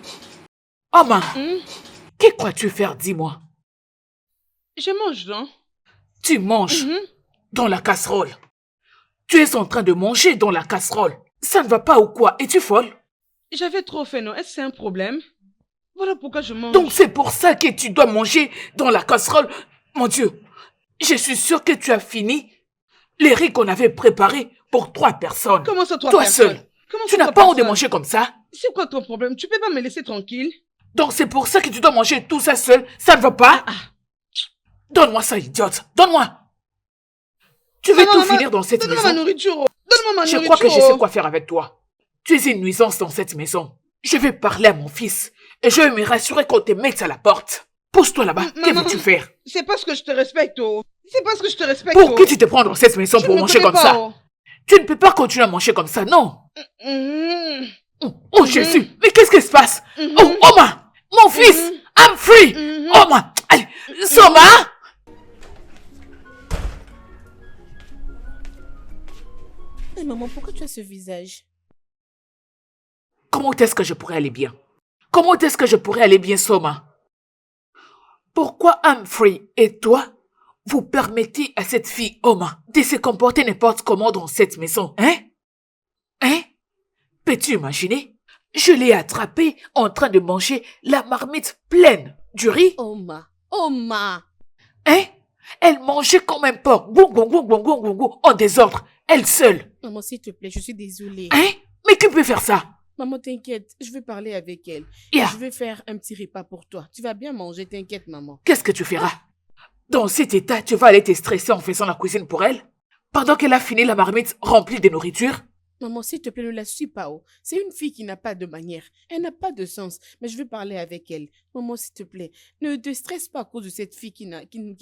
Oma, hum, que crois-tu faire, dis-moi? Je mange, non? Tu manges Mhm. dans la casserole. Tu es en train de manger dans la casserole. Ça ne va pas ou quoi? Es-tu folle? J'avais trop faim, non? Est-ce que c'est un problème? Voilà pourquoi je mange. Donc c'est pour ça que tu dois manger dans la casserole. Mon Dieu, je suis sûre que tu as fini les riz qu'on avait préparés pour 3 personnes. Comment ça, toi, Toi personne? seul. Comment Tu ça, n'as toi, pas honte de personne? manger comme ça? C'est quoi ton problème? Tu peux pas me laisser tranquille? Donc c'est pour ça que tu dois manger tout ça seul. Ça ne va pas? Donne-moi ça, idiote. Donne-moi. Tu veux tout finir dans cette Donne-moi ma maison? nourriture. Donne-moi ma Je nourriture. crois que je sais quoi faire avec toi. Tu es une nuisance dans cette maison. Je vais parler à mon fils et je vais me rassurer qu'on te mette à la porte. Pousse-toi là-bas. Que Maman, veux-tu faire? c'est parce que je te respecte, oh. C'est parce que je te respecte, Pour oh. qui tu te prends dans cette maison Tu pour me manger connais comme pas, ça? oh. Tu ne peux pas continuer à manger comme ça, non. Mhm. Oh Jésus, mais qu'est-ce qui se passe? Mhm. Oh, Oma, mon fils, Mhm. I'm free. Mhm. Oma, allez, Soma. Hey, maman, pourquoi tu as ce visage? Comment est-ce que je pourrais aller bien? Comment est-ce que je pourrais aller bien, Soma? Pourquoi Humphrey et toi, vous permettez à cette fille, Oma, de se comporter n'importe comment dans cette maison, hein? Hein? Peux-tu imaginer? Je l'ai attrapée en train de manger la marmite pleine du riz. Oma, Oma. Hein? Elle mangeait comme un porc, goût, goût, goût, goût, goût, goût, goût, en désordre, elle seule. Maman, s'il te plaît, je suis désolée. Hein? Mais qui peut faire ça? Maman, t'inquiète, je vais parler avec elle. Yeah. Je vais faire un petit repas pour toi. Tu vas bien manger, t'inquiète, maman. Qu'est-ce que tu feras? Dans cet état, tu vas aller te stresser en faisant la cuisine pour elle? Pendant qu'elle a fini la marmite remplie de nourriture? Maman, s'il te plaît, ne la suis pas. Oh. C'est une fille qui n'a pas de manière. Elle n'a pas de sens. Mais je vais parler avec elle. Maman, s'il te plaît, ne te stresse pas à cause de cette fille qui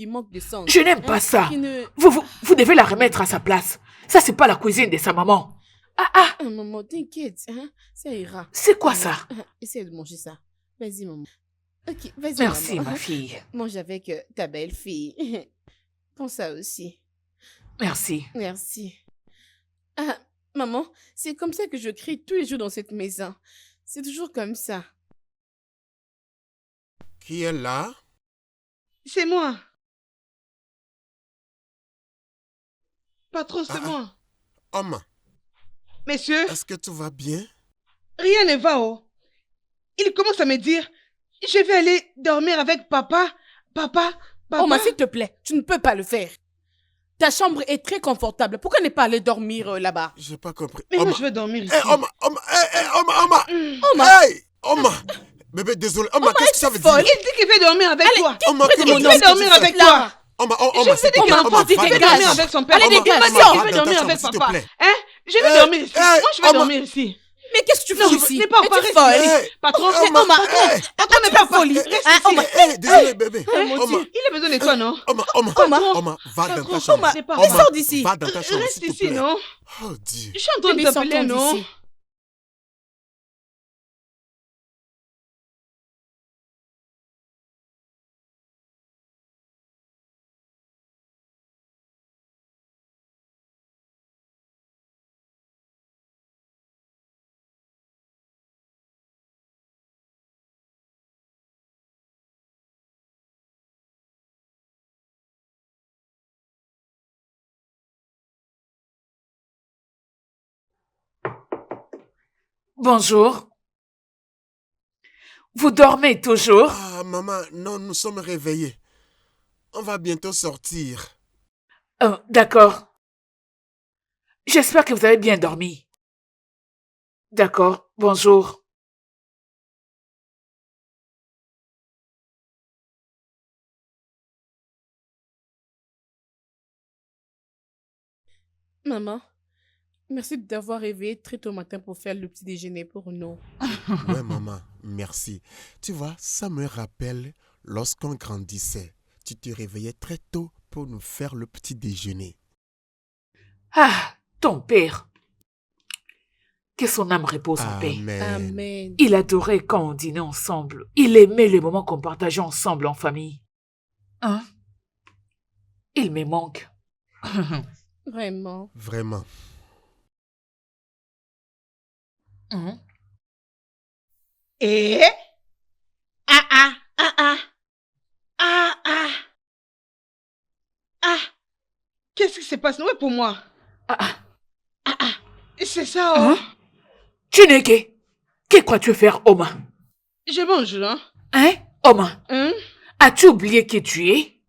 manque de sens. Je n'aime pas ça. Qui ne... Vous devez la remettre à sa place. Ça, c'est pas la cuisine de sa maman. Ah, Ah, maman, t'inquiète. Hein? Ça ira. c'est quoi ça? Essaye de manger ça. Vas-y, maman. Ok, vas-y, Merci, maman. ma fille. Mange avec ta belle-fille. Prends ça aussi. Merci. Merci. Ah, maman, c'est comme ça que je crie tous les jours dans cette maison. C'est toujours comme ça. Qui est là? C'est moi. Patron, c'est Ah, ah. moi. Oma, Messieurs, est-ce que tout va bien? rien ne va, oh. Il commence à me dire, je vais aller dormir avec papa. Papa. Oma, s'il te plaît, tu ne peux pas le faire. Ta chambre est très confortable. Pourquoi ne pas aller dormir là-bas? J'ai pas compris. Mais moi, Oma. je vais dormir ici. Hey, Oma, Oma, hey, Oma. Oma, Hey, Oma. Bébé, désolé. Oma, qu'est-ce que ça veut dire? folle. Il dit qu'il veut dormir avec toi. Oma, près de mon Il veut dormir avec toi. Oma, Je Oma, sais s'il te qu'il plaît. a Oma, envie dis, va de dégage. dormir avec son père. Allez, Oma, dégage, il sors. veut dormir avec s'il te papa. plaît. Hein? Je vais Hey, dormir ici. hey, Moi, je vais Oma. dormir ici. mais qu'est-ce que tu fais Non, ici? n'es pas Es-tu embarrassé. folle? Hey, Patron, Oma, patron, n'est pas folie. Hein, Reste Oma, ici. Hey, désolé, bébé. mon Oma, Dieu. Il a besoin de toi, non? Oma, Oma. va dans ta Patron, chambre. Oma, n'est pas mais Oma, sors d'ici. va dans ta chambre, Reste s'il te ici, plaît. non? Oh Dieu. Je suis en train de Bébé, t'appeler, sortons non? d'ici. Bonjour. Vous dormez toujours? Ah, maman, non, nous sommes réveillés. On va bientôt sortir. D'accord. J'espère que vous avez bien dormi. D'accord. Bonjour. Maman, merci de t'avoir réveillée très tôt matin pour faire le petit déjeuner pour nous. Ouais, maman, merci. Tu vois, ça me rappelle lorsqu'on grandissait. Tu te réveillais très tôt pour nous faire le petit déjeuner. Ah, ton père. Que son âme repose en paix. Amen. Amen. Il adorait quand on dînait ensemble. Il aimait les moments qu'on partageait ensemble en famille. Hein? Il me manque. Vraiment. Vraiment. Hein? Et ah ah ah ah ah ah ah. Qu'est-ce qui se passe? Ouais, pour moi. Ah, ah. Ah ah. C'est ça, oh. Hein? Chineke, que crois-tu faire, Oma? Je mange, hein? Hein, Oma? Hein? As-tu oublié qui tu es?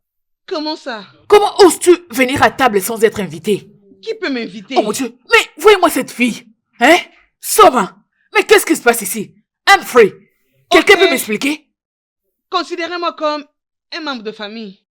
Comment ça? Comment oses-tu venir à table sans être invité? Qui peut m'inviter? Oh mon Dieu, mais voyez-moi cette fille. Hein? Soma, mais qu'est-ce qui se passe ici? Humphrey, quelqu'un Ok. peut m'expliquer? Considérez-moi comme un membre de famille.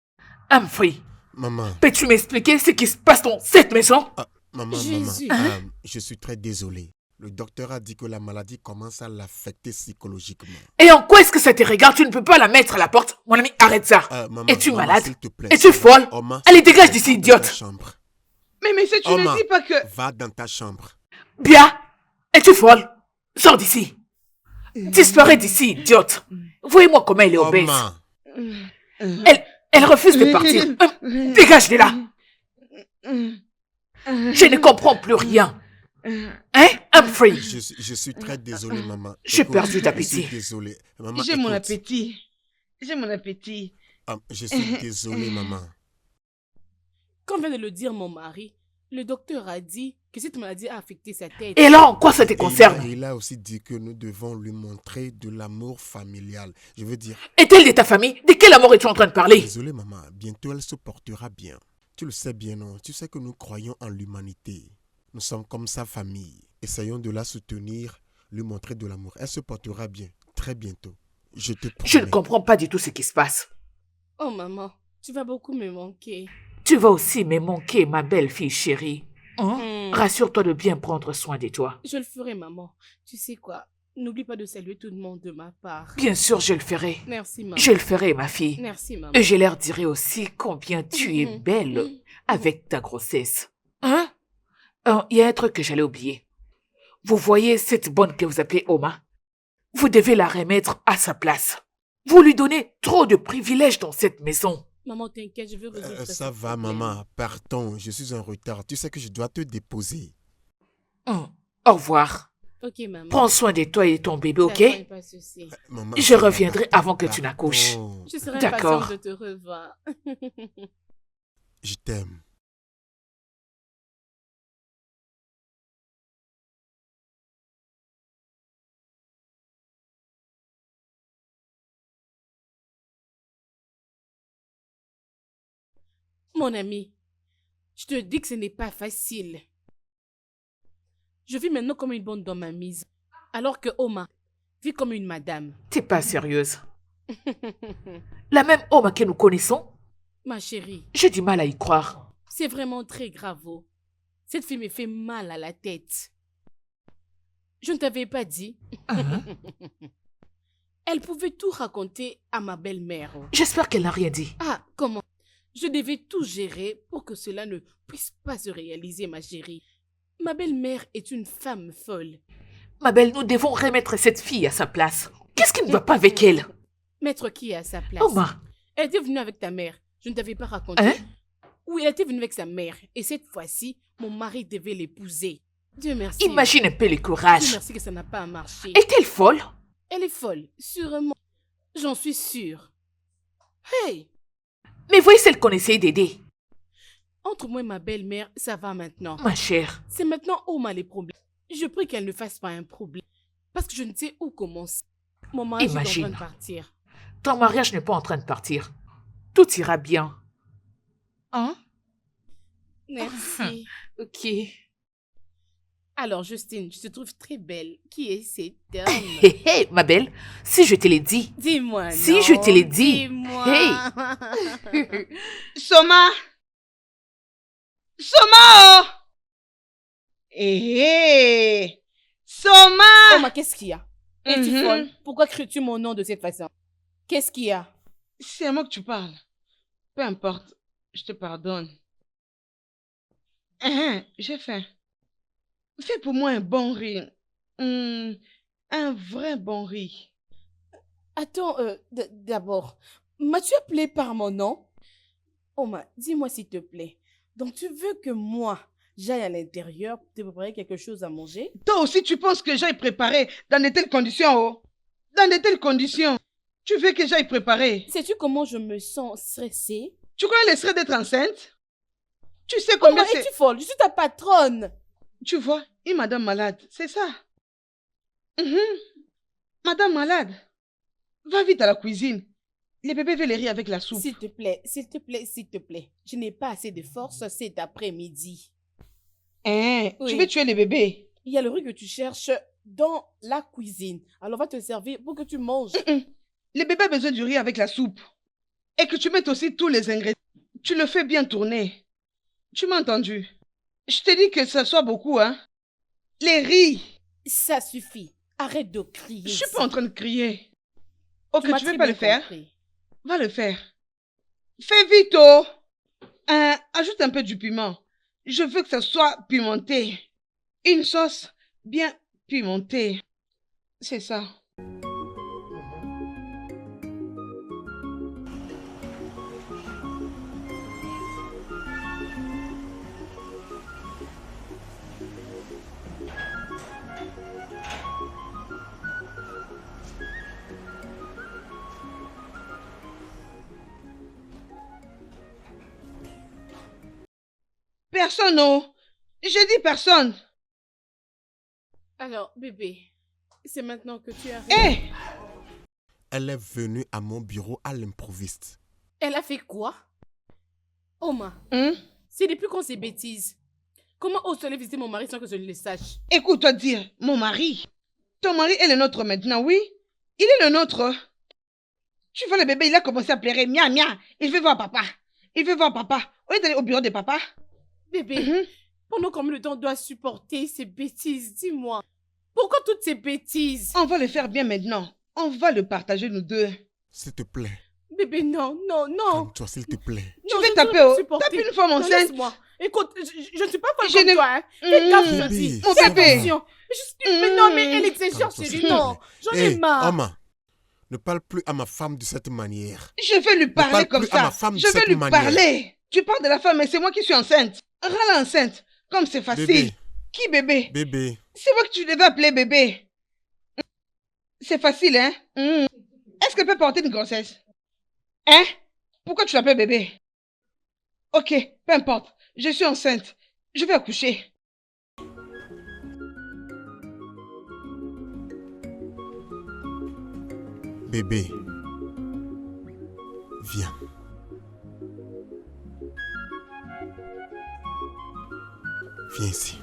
Humphrey, Maman. peux-tu m'expliquer ce qui se passe dans cette maison? Maman, Jésus. maman. Je suis très désolé. Le docteur a dit que la maladie commence à l'affecter psychologiquement. Et en quoi est-ce que ça te regarde? Tu ne peux pas la mettre à la porte. Mon ami, arrête ça. Maman, Es-tu maman, malade? s'il te plaît. Es-tu folle? Oma, Allez, s'il te dégage plaît, d'ici, va dans ta idiote. chambre. Mais tu Oma, ne dis pas que... Va dans ta chambre. Bien. Es-tu folle? Sors d'ici. Disparais d'ici, idiote. Voyez-moi comment elle est obèse. Oma. Elle refuse de partir. Dégage de là. Je ne comprends plus rien. Hein, Humphrey? Je suis très désolé, maman. J'ai Écoute, perdu Je d'appétit. suis désolé. Maman, J'ai mon écoute. appétit. J'ai mon appétit. Je suis désolé, maman. Comme vient de le dire mon mari, le docteur a dit que cette maladie a affecté sa tête. Et là, en quoi ça te Et concerne? il a aussi dit que nous devons lui montrer de l'amour familial. Je veux dire, Est-elle de ta famille? De quel amour es-tu en train de parler? désolé, maman. Bientôt, elle se portera bien. Tu le sais bien, non? Tu sais que nous croyons en l'humanité. Nous sommes comme sa famille. Essayons de la soutenir, lui montrer de l'amour. Elle se portera bien, très bientôt. Je te promets. Je ne comprends pas du tout ce qui se passe. Oh maman, tu vas beaucoup me manquer. Tu vas aussi me manquer, ma belle fille chérie. Hein? Hmm. Rassure-toi de bien prendre soin de toi. Je le ferai, maman. Tu sais quoi? N'oublie pas de saluer tout le monde de ma part. Bien sûr, je le ferai. Merci, maman. Je le ferai, ma fille. Merci, maman. Et je leur dirai aussi combien tu es Mhm. belle avec ta grossesse. Hein? Il y a un truc que j'allais oublier. Vous voyez cette bonne que vous appelez Oma? Vous devez la remettre à sa place. Vous lui donnez trop de privilèges dans cette maison. Maman, t'inquiète, je veux résoudre Ça ce va, problème. maman. Partons. Je suis en retard. Tu sais que je dois te déposer. Au revoir. Ok, maman. Prends soin de toi et de ton bébé, ok? D'accord, pas de souci. Maman, Je ça va, reviendrai avant que tu partons. n'accouches. Je serai D'accord. impatiente de te revoir. Je t'aime. Mon ami, je te dis que ce n'est pas facile. Je vis maintenant comme une bonne dans ma mise, alors que Oma vit comme une madame. T'es pas sérieuse. La même homme que nous connaissons? Ma chérie, J'ai du mal à y croire. c'est vraiment très grave. Oh. Cette fille me fait mal à la tête. Je ne t'avais pas dit. Elle pouvait tout raconter à ma belle-mère. Oh. J'espère qu'elle n'a rien dit. Ah, comment? Je devais tout gérer pour que cela ne puisse pas se réaliser, ma chérie. Ma belle-mère est une femme folle. Ma belle, nous devons remettre cette fille à sa place. Qu'est-ce qui ne va pas avec elle? Mettre qui à sa place? Oma, Elle était venue avec ta mère. Je ne t'avais pas raconté. hein? Oui, elle était venue avec sa mère. Et cette fois-ci, mon mari devait l'épouser. Dieu merci. Imagine un peu le Dieu courage. merci que ça n'a pas marché. Est-elle folle? Elle est folle, sûrement. J'en suis sûre. Hey! Mais voyez celle qu'on essaye d'aider. Entre moi et ma belle-mère, ça va maintenant. Ma chère, C'est maintenant Oma les problèmes. Je prie qu'elle ne fasse pas un problème. Parce que je ne sais où commencer. Mon mari est en Imagine. train de partir. ton mariage n'est pas en train de partir. Tout ira bien. Hein? Merci. Ok. Alors, Justine, je te trouve très belle. Qui est cet homme? Hé, hé, ma belle, si je te l'ai dit. Dis-moi. Si non, je te l'ai dit. Dis-moi. Soma! Soma! Oh! Eh! Soma! Oma, qu'est-ce qu'il y a? Es-tu Mhm. folle? Pourquoi cries-tu mon nom de cette façon? Qu'est-ce qu'il y a? C'est à moi que tu parles. Peu importe, je te pardonne. J'ai faim. Fais pour moi un bon riz. Un vrai bon riz. Attends, d'abord, m'as-tu appelé par mon nom? Oma, dis-moi s'il te plaît. Donc tu veux que moi, j'aille à l'intérieur pour te préparer quelque chose à manger? Toi aussi, tu penses que j'aille préparer dans de telles conditions, oh? Dans de telles conditions. Tu veux que j'aille préparer? Sais-tu comment je me sens stressée? Tu connais les stress d'être enceinte? Tu sais Oma, combien c'est... es-tu folle? Je suis ta patronne. Tu vois, une madame malade, c'est ça. Mhm. Madame malade, va vite à la cuisine. Les bébés veulent les riz avec la soupe. S'il te plaît, s'il te plaît, s'il te plaît. Je n'ai pas assez de force cet après-midi. Hein, Oui. Tu veux tuer les bébés? Il y a le riz que tu cherches dans la cuisine. Alors on va te le servir pour que tu manges. Les bébés ont besoin du riz avec la soupe. Et que tu mettes aussi tous les ingrédients. Tu le fais bien tourner. Tu m'as entendu? Je te dis que ça soit beaucoup, hein. Les riz. Ça suffit. Arrête de crier. Je suis ici. pas en train de crier. Ok, m'as tu veux très pas bien le faire? compris. Va le faire. Fais vite, oh. Ajoute un peu du piment. Je veux que ça soit pimenté. Une sauce bien pimentée. C'est ça. Personne, oh. J'ai dit personne. Alors, bébé, c'est maintenant que tu arrives. Hé! Elle est venue à mon bureau à l'improviste. Elle a fait quoi? Oma, Hein? c'est depuis quand ces bêtises? Comment oses-tu visiter mon mari sans que je le sache? Écoute-toi dire, mon mari. Ton mari est le nôtre maintenant, oui? Il est le nôtre. Tu vois le bébé, il a commencé à pleurer. Mia, mia. Il veut voir papa. Il veut voir papa. Au lieu d'aller au bureau de papa. Bébé, pendant combien de temps on doit supporter ces bêtises? Dis-moi. Pourquoi toutes ces bêtises? On va le faire bien maintenant. On va le partager, nous deux. S'il te plaît, Bébé, non, non, non. calme-toi, s'il te plaît. Tu Non, veux je ne taper, peux pas oh? supporter. Tape une femme Non, enceinte. laisse-moi. Écoute, je ne suis pas folle Je comme ne- toi. Hein. Fais gaffe, je Bébé, dis. Mon Fais bébé. attention. Mais non, mais elle exagère, Calme-toi, chérie. s'il te Non, plaît. j'en ai Hé, marre. Oma, ne parle plus à ma femme de cette manière. Je vais lui parler parle comme plus à ma ça. femme de Je vais cette lui manière. parler. Tu parles de la femme, mais c'est moi qui suis enceinte. Rends-la enceinte. Comme c'est facile. Bébé. Qui bébé? Bébé, C'est moi que tu devais appeler bébé. C'est facile, hein? Est-ce qu'elle peut porter une grossesse? Hein? Pourquoi tu l'appelles bébé? Ok, peu importe. Je suis enceinte. Je vais accoucher. bébé. Viens. Viens ici.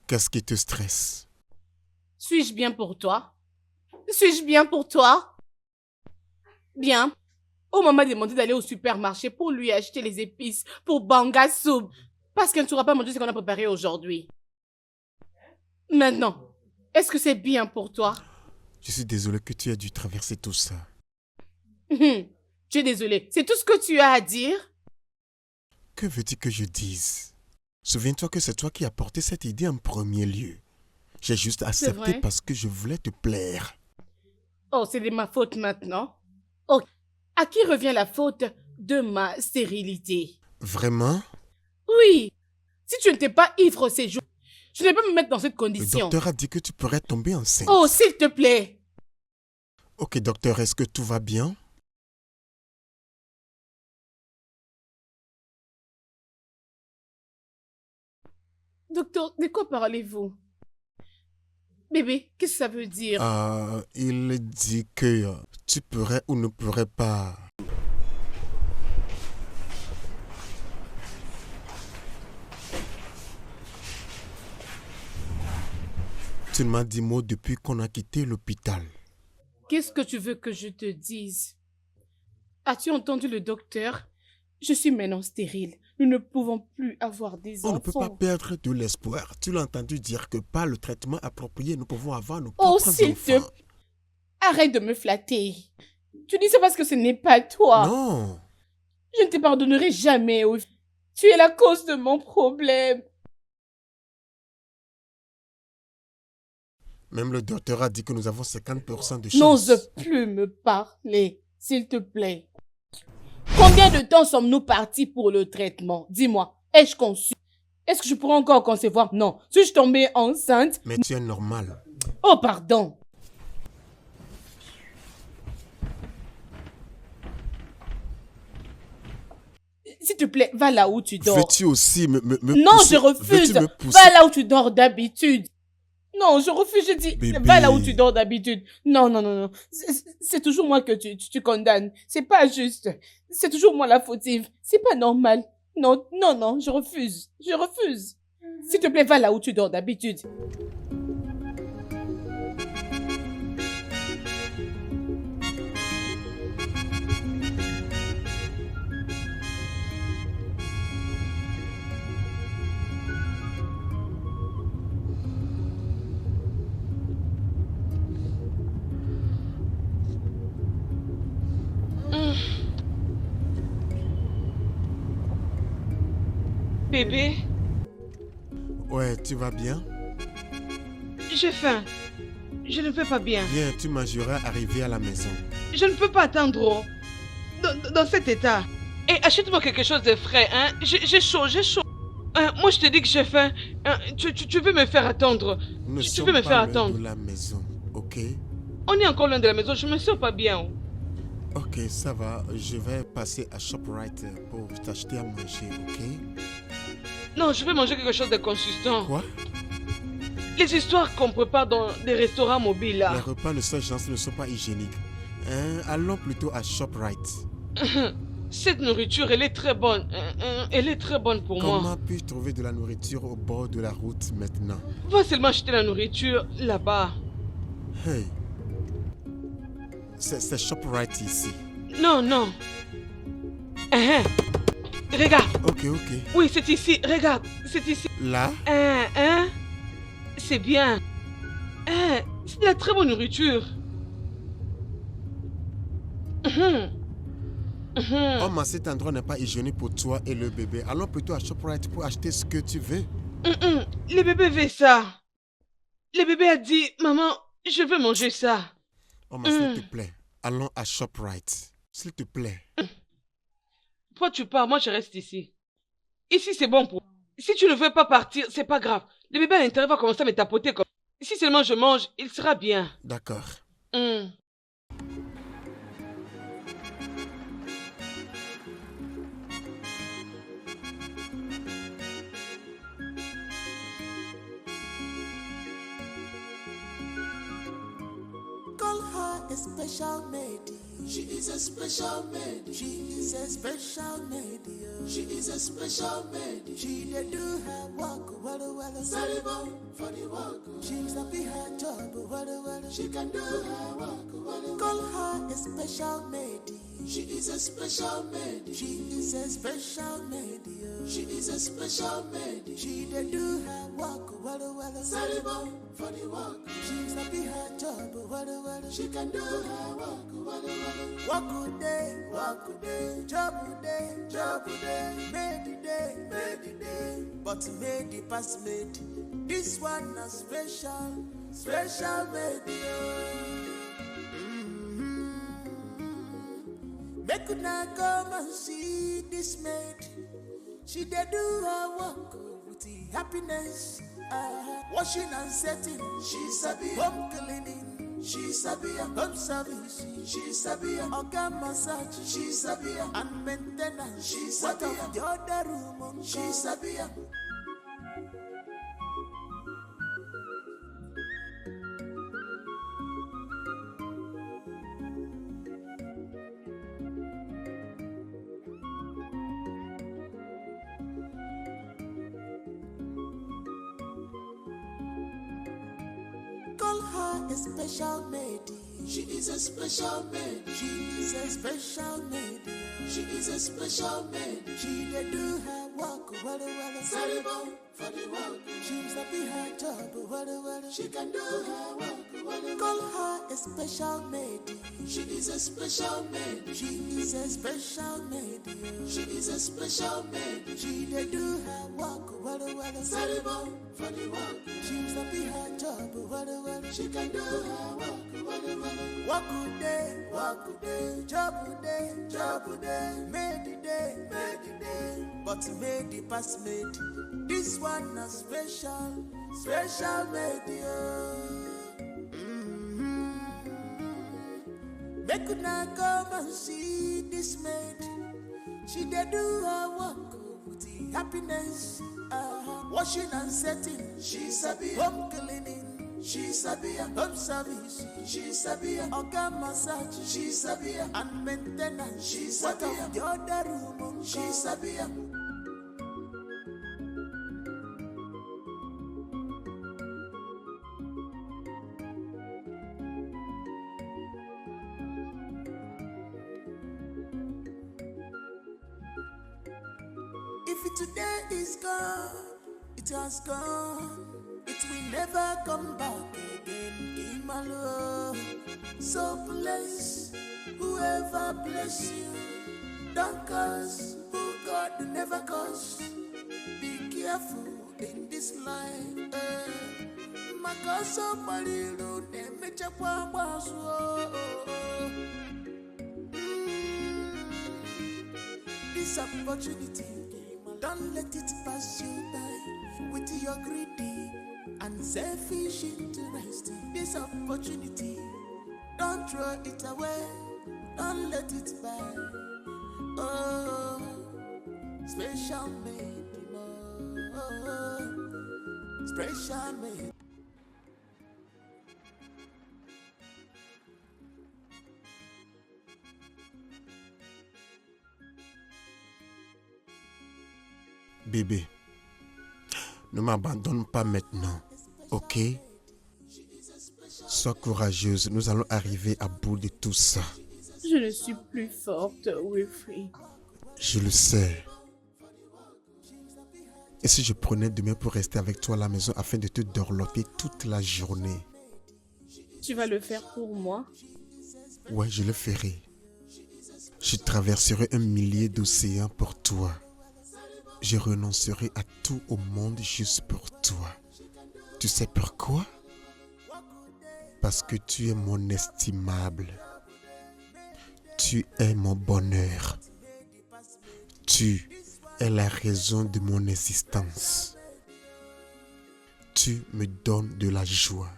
Qu'est-ce qui te stresse? Suis-je bien pour toi? Suis-je bien pour toi? Bien. Oh, maman m'a demandé d'aller au supermarché pour lui acheter les épices pour banga soup. Parce qu'elle ne saura pas manger ce qu'on a préparé aujourd'hui. Maintenant, est-ce que c'est bien pour toi? Je suis désolé que tu aies dû traverser tout ça. Tu es désolée. C'est tout ce que tu as à dire? Que veux-tu que je dise? Souviens-toi que c'est toi qui as porté cette idée en premier lieu. J'ai juste accepté vrai? parce que je voulais te plaire. Oh, c'est de ma faute maintenant. Oh, à qui revient la faute de ma stérilité? Vraiment? Oui. Si tu n'étais pas ivre ces jours, je n'ai pas me mettre dans cette Le condition. docteur a dit que tu pourrais tomber enceinte. Oh, s'il te plaît. Ok, docteur, est-ce que tout va bien? Docteur, de quoi parlez-vous? Bébé, qu'est-ce que ça veut dire? Il dit que tu pourrais ou ne pourrais pas. Tu ne m'as dit mot depuis qu'on a quitté l'hôpital. Qu'est-ce que tu veux que je te dise? As-tu entendu le docteur? Je suis maintenant stérile. Nous ne pouvons plus avoir des On enfants. ne peut pas perdre de l'espoir. Tu l'as entendu dire que par le traitement approprié, nous pouvons avoir nos Oh, propres s'il te enfants. plaît. Arrête de me flatter. Tu dis ça parce que ce n'est pas toi. Non, Je ne te pardonnerai jamais, Ovi. Tu es la cause de mon problème. Même le docteur a dit que nous avons 50% de chance. N'ose plus me parler, s'il te plaît. Combien de temps sommes-nous partis pour le traitement? Dis-moi, ai-je conçu? Est-ce que je pourrais encore concevoir? Non. Suis-je tombée enceinte? Mais tu es normal. Oh, pardon. S'il te plaît, va là où tu dors. Veux-tu aussi me Non, pousser? je refuse. Veux-tu me pousser? Va là où tu dors d'habitude. Non, je refuse, je dis, Bébé. va là où tu dors d'habitude. Non, non, non, non. C'est toujours moi que tu condamnes. C'est pas juste. C'est toujours moi la fautive. C'est pas normal. Non, non, non, je refuse. Je refuse. S'il te plaît, va là où tu dors d'habitude. Bébé, Ouais, tu vas bien? j'ai faim. Je ne vais pas bien. Bien, tu mangeras arrivé à la maison. Je ne peux pas attendre. Oh. Dans cet état. Et achète-moi quelque chose de frais, hein. J'ai chaud, j'ai chaud. Moi, je te dis que j'ai faim. Tu veux me faire attendre. Nous ne Tu sommes veux me pas faire loin attendre. de la maison, ok? On est encore loin de la maison, je me sens pas bien. Oh. Ok, ça va. Je vais passer à ShopRite pour t'acheter à manger, ok? Non, je vais manger quelque chose de consistant. Quoi? Les histoires qu'on prépare dans des restaurants mobiles là. Les repas de ce genre ne sont pas hygiéniques. Hein? Allons plutôt à ShopRite. Cette nourriture, elle est très bonne. Elle est très bonne pour moi. Comment puis-je trouver de la nourriture au bord de la route maintenant? Va seulement acheter la nourriture là-bas. Hey! C'est ShopRite ici. Non, non. Regarde. Ok, ok. Oui, c'est ici. Regarde, c'est ici. Là? C'est bien. C'est de la très bonne nourriture. Oh, mais cet endroit n'est pas hygiénique pour toi et le bébé. Allons plutôt à ShopRite pour acheter ce que tu veux. Le bébé veut ça. Le bébé a dit, maman, je veux manger ça. Oh, mais s'il te plaît, allons à ShopRite. S'il te plaît. Toi, tu pars, moi, je reste ici. Ici, c'est bon pour... Si tu ne veux pas partir, c'est pas grave. Le bébé à l'intérieur va commencer à me tapoter comme... Si seulement je mange, il sera bien. D'accord. Call her a special lady. She is a special lady. She is a special lady. She is a special lady. She dey do her work, well. Sorry, boy, for the work. She's not be her job, well. She can do her work, well. Call her a special lady. She is a special lady. She is a special lady. She is a special lady. She dey do her work, well. Sorry, boy, for the work. She's not be her job, well. She can do her work, well. Work good day, job good day, made the day, but made the past made. This one a special made. Make una come and see this maid. She dey do her work with the happiness. Washing and setting, she sabi. Home cleaning, she sabi. Home service, she sabi. Organ massage, she sabi. And maintenance, she sabi. What of the other room, she sabi. Call her a special lady. She is a special lady. She is a special lady. She is a special lady. She dey do her work, Saribon for the work. She's a be her job, she can do her work. Call her a special lady. She is a special lady. She is a special lady. She is a special lady. She dey do her work, Saribon for the work. She's a be her job, she can do her work. Work good day, job day, made the day, but made the past made. This one a special made. Make una come and see this maid. She dey do her work with the happiness. Washing and setting, she sabi. Home cleaning, she sabi. Home service, she sabi. Organ massage, she sabi. And maintenance, she sabi. What of the other room, she sabi. If it today is gone, it has gone. It will never come back again. Kimalo. So bless whoever bless you. Don't curse who God never curse. Be careful in this life. Makaso marilu nemecha kwa basu. This opportunity, don't let it pass you by with your greedy and selfish interest. This opportunity, don't throw it away, don't let it by. Oh, special made, oh, special made. Bébé, ne m'abandonne pas maintenant, ok? Sois courageuse, nous allons arriver à bout de tout ça. Je ne suis plus forte, Wilfrid. Je le sais. Et si je prenais demain pour rester avec toi à la maison afin de te dorloter toute la journée? Tu vas le faire pour moi? Ouais, je le ferai. Je traverserai 1 millier d'océans pour toi. Je renoncerai à tout au monde juste pour toi. Tu sais pourquoi? Parce que tu es mon estimable. Tu es mon bonheur. Tu es la raison de mon existence. Tu me donnes de la joie.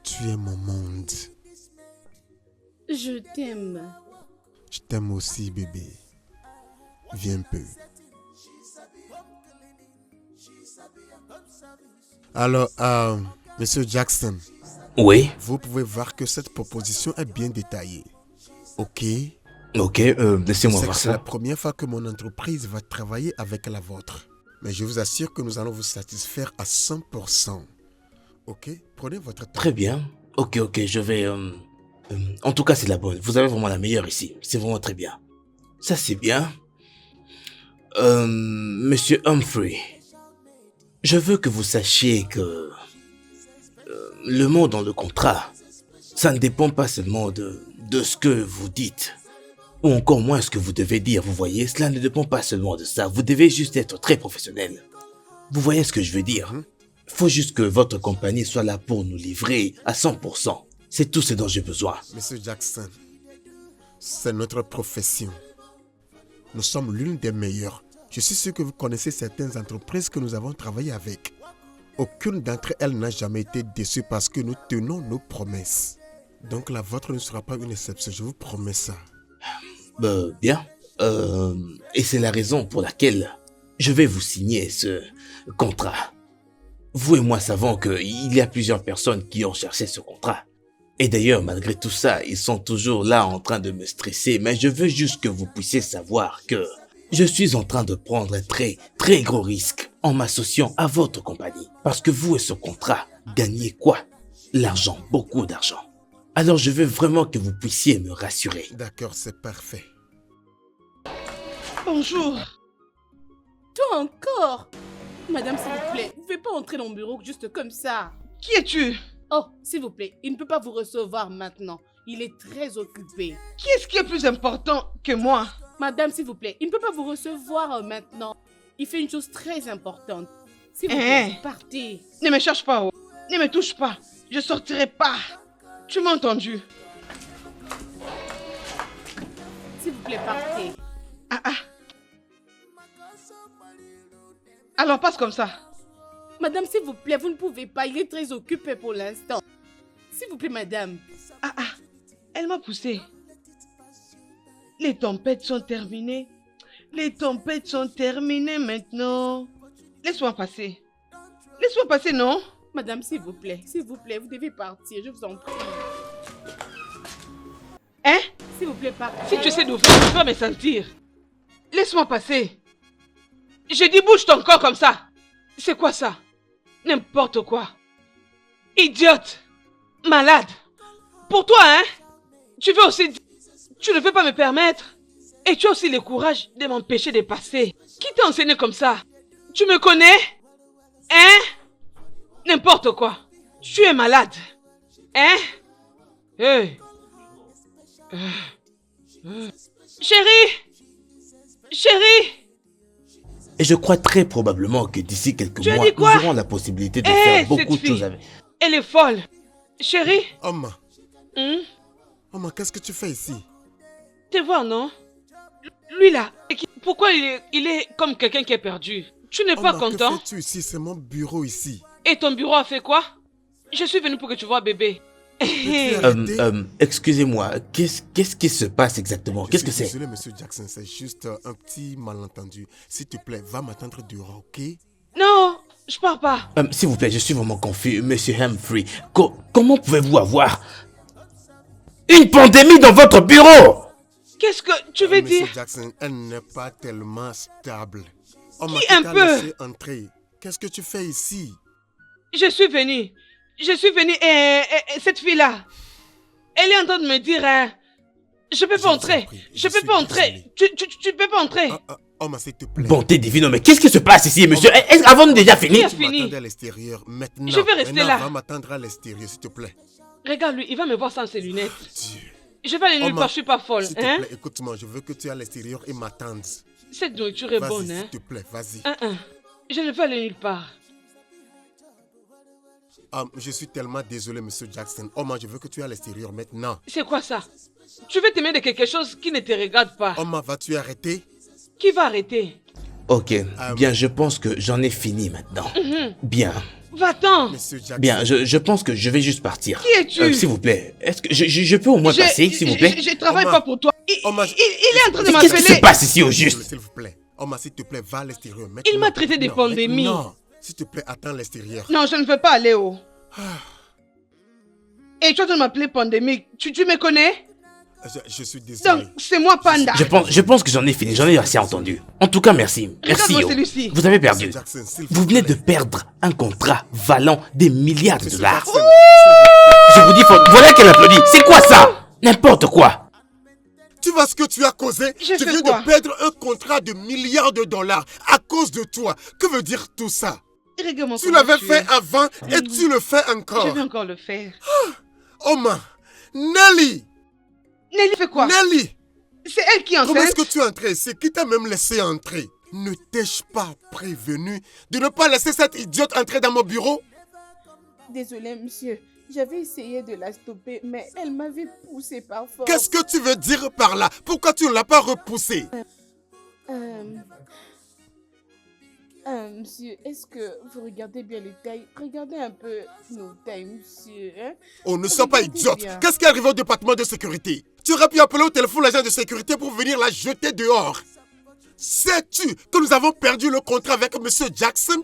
Tu es mon monde. Je t'aime. Je t'aime aussi, bébé. Viens un peu. Alors, Monsieur Jackson. Oui. Vous pouvez voir que cette proposition est bien détaillée. Ok? Ok, laissez-moi voir C'est la ça. première fois que mon entreprise va travailler avec la vôtre. Mais je vous assure que nous allons vous satisfaire à 100%. Ok? Prenez votre temps. Très bien. Ok, je vais... en tout cas, c'est la bonne. Vous avez vraiment la meilleure ici. C'est vraiment très bien. Ça, c'est bien. Monsieur Humphrey, je veux que vous sachiez que le mot dans le contrat, ça ne dépend pas seulement de ce que vous dites, ou encore moins ce que vous devez dire, vous voyez, cela ne dépend pas seulement de ça, vous devez juste être très professionnel. Vous voyez ce que je veux dire? Il faut juste que votre compagnie soit là pour nous livrer à 100%. C'est tout ce dont j'ai besoin. Monsieur Jackson, c'est notre profession. Nous sommes l'une des meilleures. Je suis sûr que vous connaissez certaines entreprises que nous avons travaillé avec. Aucune d'entre elles n'a jamais été déçue parce que nous tenons nos promesses. Donc la vôtre ne sera pas une exception, je vous promets ça. Bien. Et c'est la raison pour laquelle je vais vous signer ce contrat. Vous et moi savons qu'il y a plusieurs personnes qui ont cherché ce contrat. Et d'ailleurs, malgré tout ça, ils sont toujours là en train de me stresser. Mais je veux juste que vous puissiez savoir que je suis en train de prendre un très, très gros risque en m'associant à votre compagnie. Parce que vous et ce contrat, gagnez quoi? L'argent, beaucoup d'argent. Alors je veux vraiment que vous puissiez me rassurer. D'accord, c'est parfait. Bonjour. Toi encore. Madame, s'il vous plaît, vous ne pouvez pas entrer dans mon bureau juste comme ça. Qui es-tu? Oh, s'il vous plaît, il ne peut pas vous recevoir maintenant. Il est très occupé. Qui est-ce qui est plus important que moi? Madame, s'il vous plaît, il ne peut pas vous recevoir maintenant. Il fait une chose très importante. S'il vous Hein? plaît, partez. Ne me cherche pas, oh. Ne me touche pas. Je sortirai pas. Tu m'as entendu? S'il vous plaît, partez. Ah ah. Alors passe comme ça. Madame, s'il vous plaît, vous ne pouvez pas. Il est très occupé pour l'instant. S'il vous plaît, madame. Ah ah. Elle m'a poussé. Les tempêtes sont terminées. Les tempêtes sont terminées maintenant. Laisse-moi passer. Laisse-moi passer, non? Madame, s'il vous plaît, vous devez partir, je vous en prie. Hein? S'il vous plaît, partez. Si tu essaies d'ouvrir, tu vas me sentir. Laisse-moi passer. Je dis bouge ton corps comme ça. C'est quoi ça? N'importe quoi. Idiote. Malade. Pour toi, hein? Tu veux aussi... Tu ne veux pas me permettre. Et tu as aussi le courage de m'empêcher de passer. Qui t'a enseigné comme ça? Tu me connais? Hein? N'importe quoi. Tu es malade. Hein? Hey. Chérie! Chérie! Et je crois très probablement que d'ici quelques Tu as mois, dit quoi? nous aurons la possibilité de Eh, faire beaucoup cette de fille. choses avec. Elle est folle. Chérie? Oma, Hein? Oma, qu'est-ce que tu fais ici? Te voir, non? Lui là, pourquoi il est comme quelqu'un qui est perdu? Tu n'es pas Oma, content? que fais-tu ici? C'est mon bureau ici. Et ton bureau a fait quoi? Je suis venu pour que tu vois bébé. Arrêtez. Excusez-moi, qu'est-ce qui se passe exactement? Qu'est-ce que Je suis c'est? désolé, monsieur Jackson, c'est juste un petit malentendu. S'il te plaît, va m'attendre dehors, ok? Non, je pars pas. S'il vous plaît, je suis vraiment confus, monsieur Humphrey. Comment pouvez-vous avoir une pandémie dans votre bureau? Qu'est-ce que tu veux Monsieur dire? Jackson, elle n'est pas tellement stable. Oma, Qui qui un t'a peu? laissé entrer. Qu'est-ce que tu fais ici? Je suis venue et cette fille-là, elle est en train de me dire, je peux Je pas vous entrer, en prie, je je peux suis pas entrer, tu peux pas entrer. Oma, s'il te plaît. Bonté divine, mais qu'est-ce qui se passe ici, monsieur? Avons-nous déjà fini? Qui a Tu fini? m'attendais à l'extérieur maintenant. Je vais rester Maintenant, là. Va m'attendre à l'extérieur, s'il te plaît. Regarde lui, il va me voir sans ses lunettes. Dieu. Je vais aller nulle Oma, part, je suis pas folle, S'il te hein. plaît, écoute-moi, je veux que tu ailles à l'extérieur et m'attendes. Cette nourriture est bonne, Vas-y, hein. s'il te plaît, vas-y. Je ne veux aller nulle part. Je suis tellement désolé, monsieur Jackson. Oma, je veux que tu ailles à l'extérieur maintenant. C'est quoi ça? Tu veux t'aimer de quelque chose qui ne te regarde pas. Oma, vas-tu arrêter? Qui va arrêter? Ok, bien, je pense que j'en ai fini maintenant. Bien, Va-t'en. Monsieur Jackson. bien, je pense que je vais juste partir. Qui es-tu? S'il vous plaît, est-ce que je peux au moins passer, s'il vous plaît? Je travaille Oma. pas pour toi. Oma, Il est en train de Mais qu'est-ce qui se m'appeler. passe ici au juste? S'il vous plaît. Oma, s'il te plaît, va à l'extérieur maintenant. Il m'a traité de Maintenant, pandémie. Non, s'il te plaît, attends à l'extérieur. Non, je ne veux pas aller où. Et tu es en train de m'appeler pandémique. Tu me connais? Je suis désolé. Donc, c'est moi Panda. Je pense que j'en ai fini, j'en ai assez entendu. En tout cas, merci. Merci. Regarde-moi oh. celui-ci. Vous avez perdu. Monsieur Jackson, s'il vous Vous venez de plaît. perdre un contrat valant des milliards de Monsieur dollars. Jackson, Je vous dis, voilà qu'elle applaudit. C'est quoi ça? N'importe quoi. tu vois ce que tu as causé? J'ai Tu fait viens quoi? de perdre un contrat de milliards de dollars à cause de toi. Que veut dire tout ça? Regarde-moi Tu comment l'avais tu fait es. avant et tu le fais Je encore. vais encore le faire. Oma, Nelly, Nelly fait quoi? Nelly, C'est elle qui est comment est-ce enceinte. que tu es entré ici? Qui t'a même laissé entrer? Ne t'ai-je pas prévenu de ne pas laisser cette idiote entrer dans mon bureau? Désolé, monsieur. J'avais essayé de la stopper, mais elle m'avait poussé par force. Qu'est-ce que tu veux dire par là? Pourquoi tu ne l'as pas repoussée? Monsieur, est-ce que vous regardez bien les tailles? Regardez un peu nos tailles, monsieur. Hein? Oh, ne sois pas Regardez idiote. bien. Qu'est-ce qui arrive au département de sécurité? Tu aurais pu appeler au téléphone l'agent de sécurité pour venir la jeter dehors. Sais-tu que nous avons perdu le contrat avec monsieur Jackson?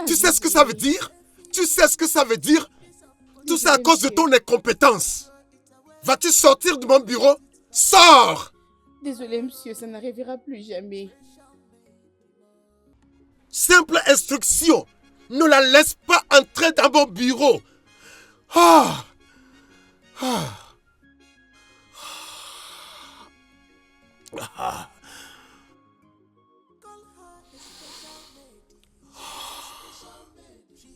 Tu sais ce que ça veut dire? Tu sais ce que ça veut dire? Tout ça à cause de ton incompétence. Vas-tu sortir de mon bureau? Sors! Désolé, monsieur, ça n'arrivera plus jamais. Simple instruction. Ne la laisse pas entrer dans mon bureau. Ah! Ah! Ah!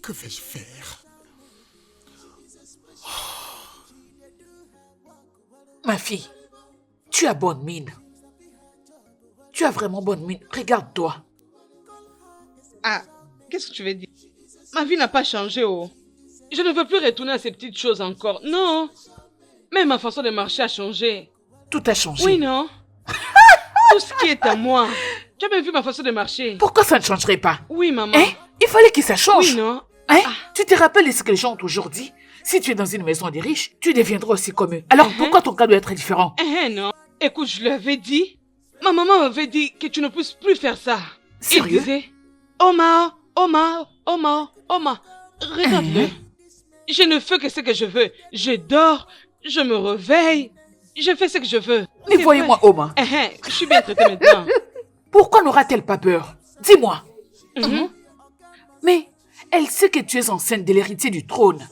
Que vais-je faire? Ma fille, tu as bonne mine. Tu as vraiment bonne mine. Regarde-toi. Ah, qu'est-ce que tu veux dire? Ma vie n'a pas changé, oh. Je ne veux plus retourner à ces petites choses encore. Non. Même ma façon de marcher a changé. Tout a changé. Oui, non? Tout ce qui est à moi. Tu as bien vu ma façon de marcher? Pourquoi ça ne changerait pas? Oui, maman. Hein? Il fallait que ça change. Oui, non? Hein? Tu te rappelles de ce que les gens ont aujourd'hui? Si tu es dans une maison des riches, tu deviendras aussi comme eux. Alors pourquoi ton cas doit être différent? Non. Écoute, je l'avais dit. Ma maman m'avait dit que tu ne puisses plus faire ça. Sérieux? Il disait, Omar, Omar, Omar, Omar. Regarde-le. Je ne fais que ce que je veux. Je dors, je me réveille, je fais ce que je veux. Mais C'est voyez-moi, vrai. Oma. Je suis bien traitée maintenant. Pourquoi n'aura-t-elle pas peur? Dis-moi. Mhm. Mais elle sait que tu es enceinte de l'héritier du trône.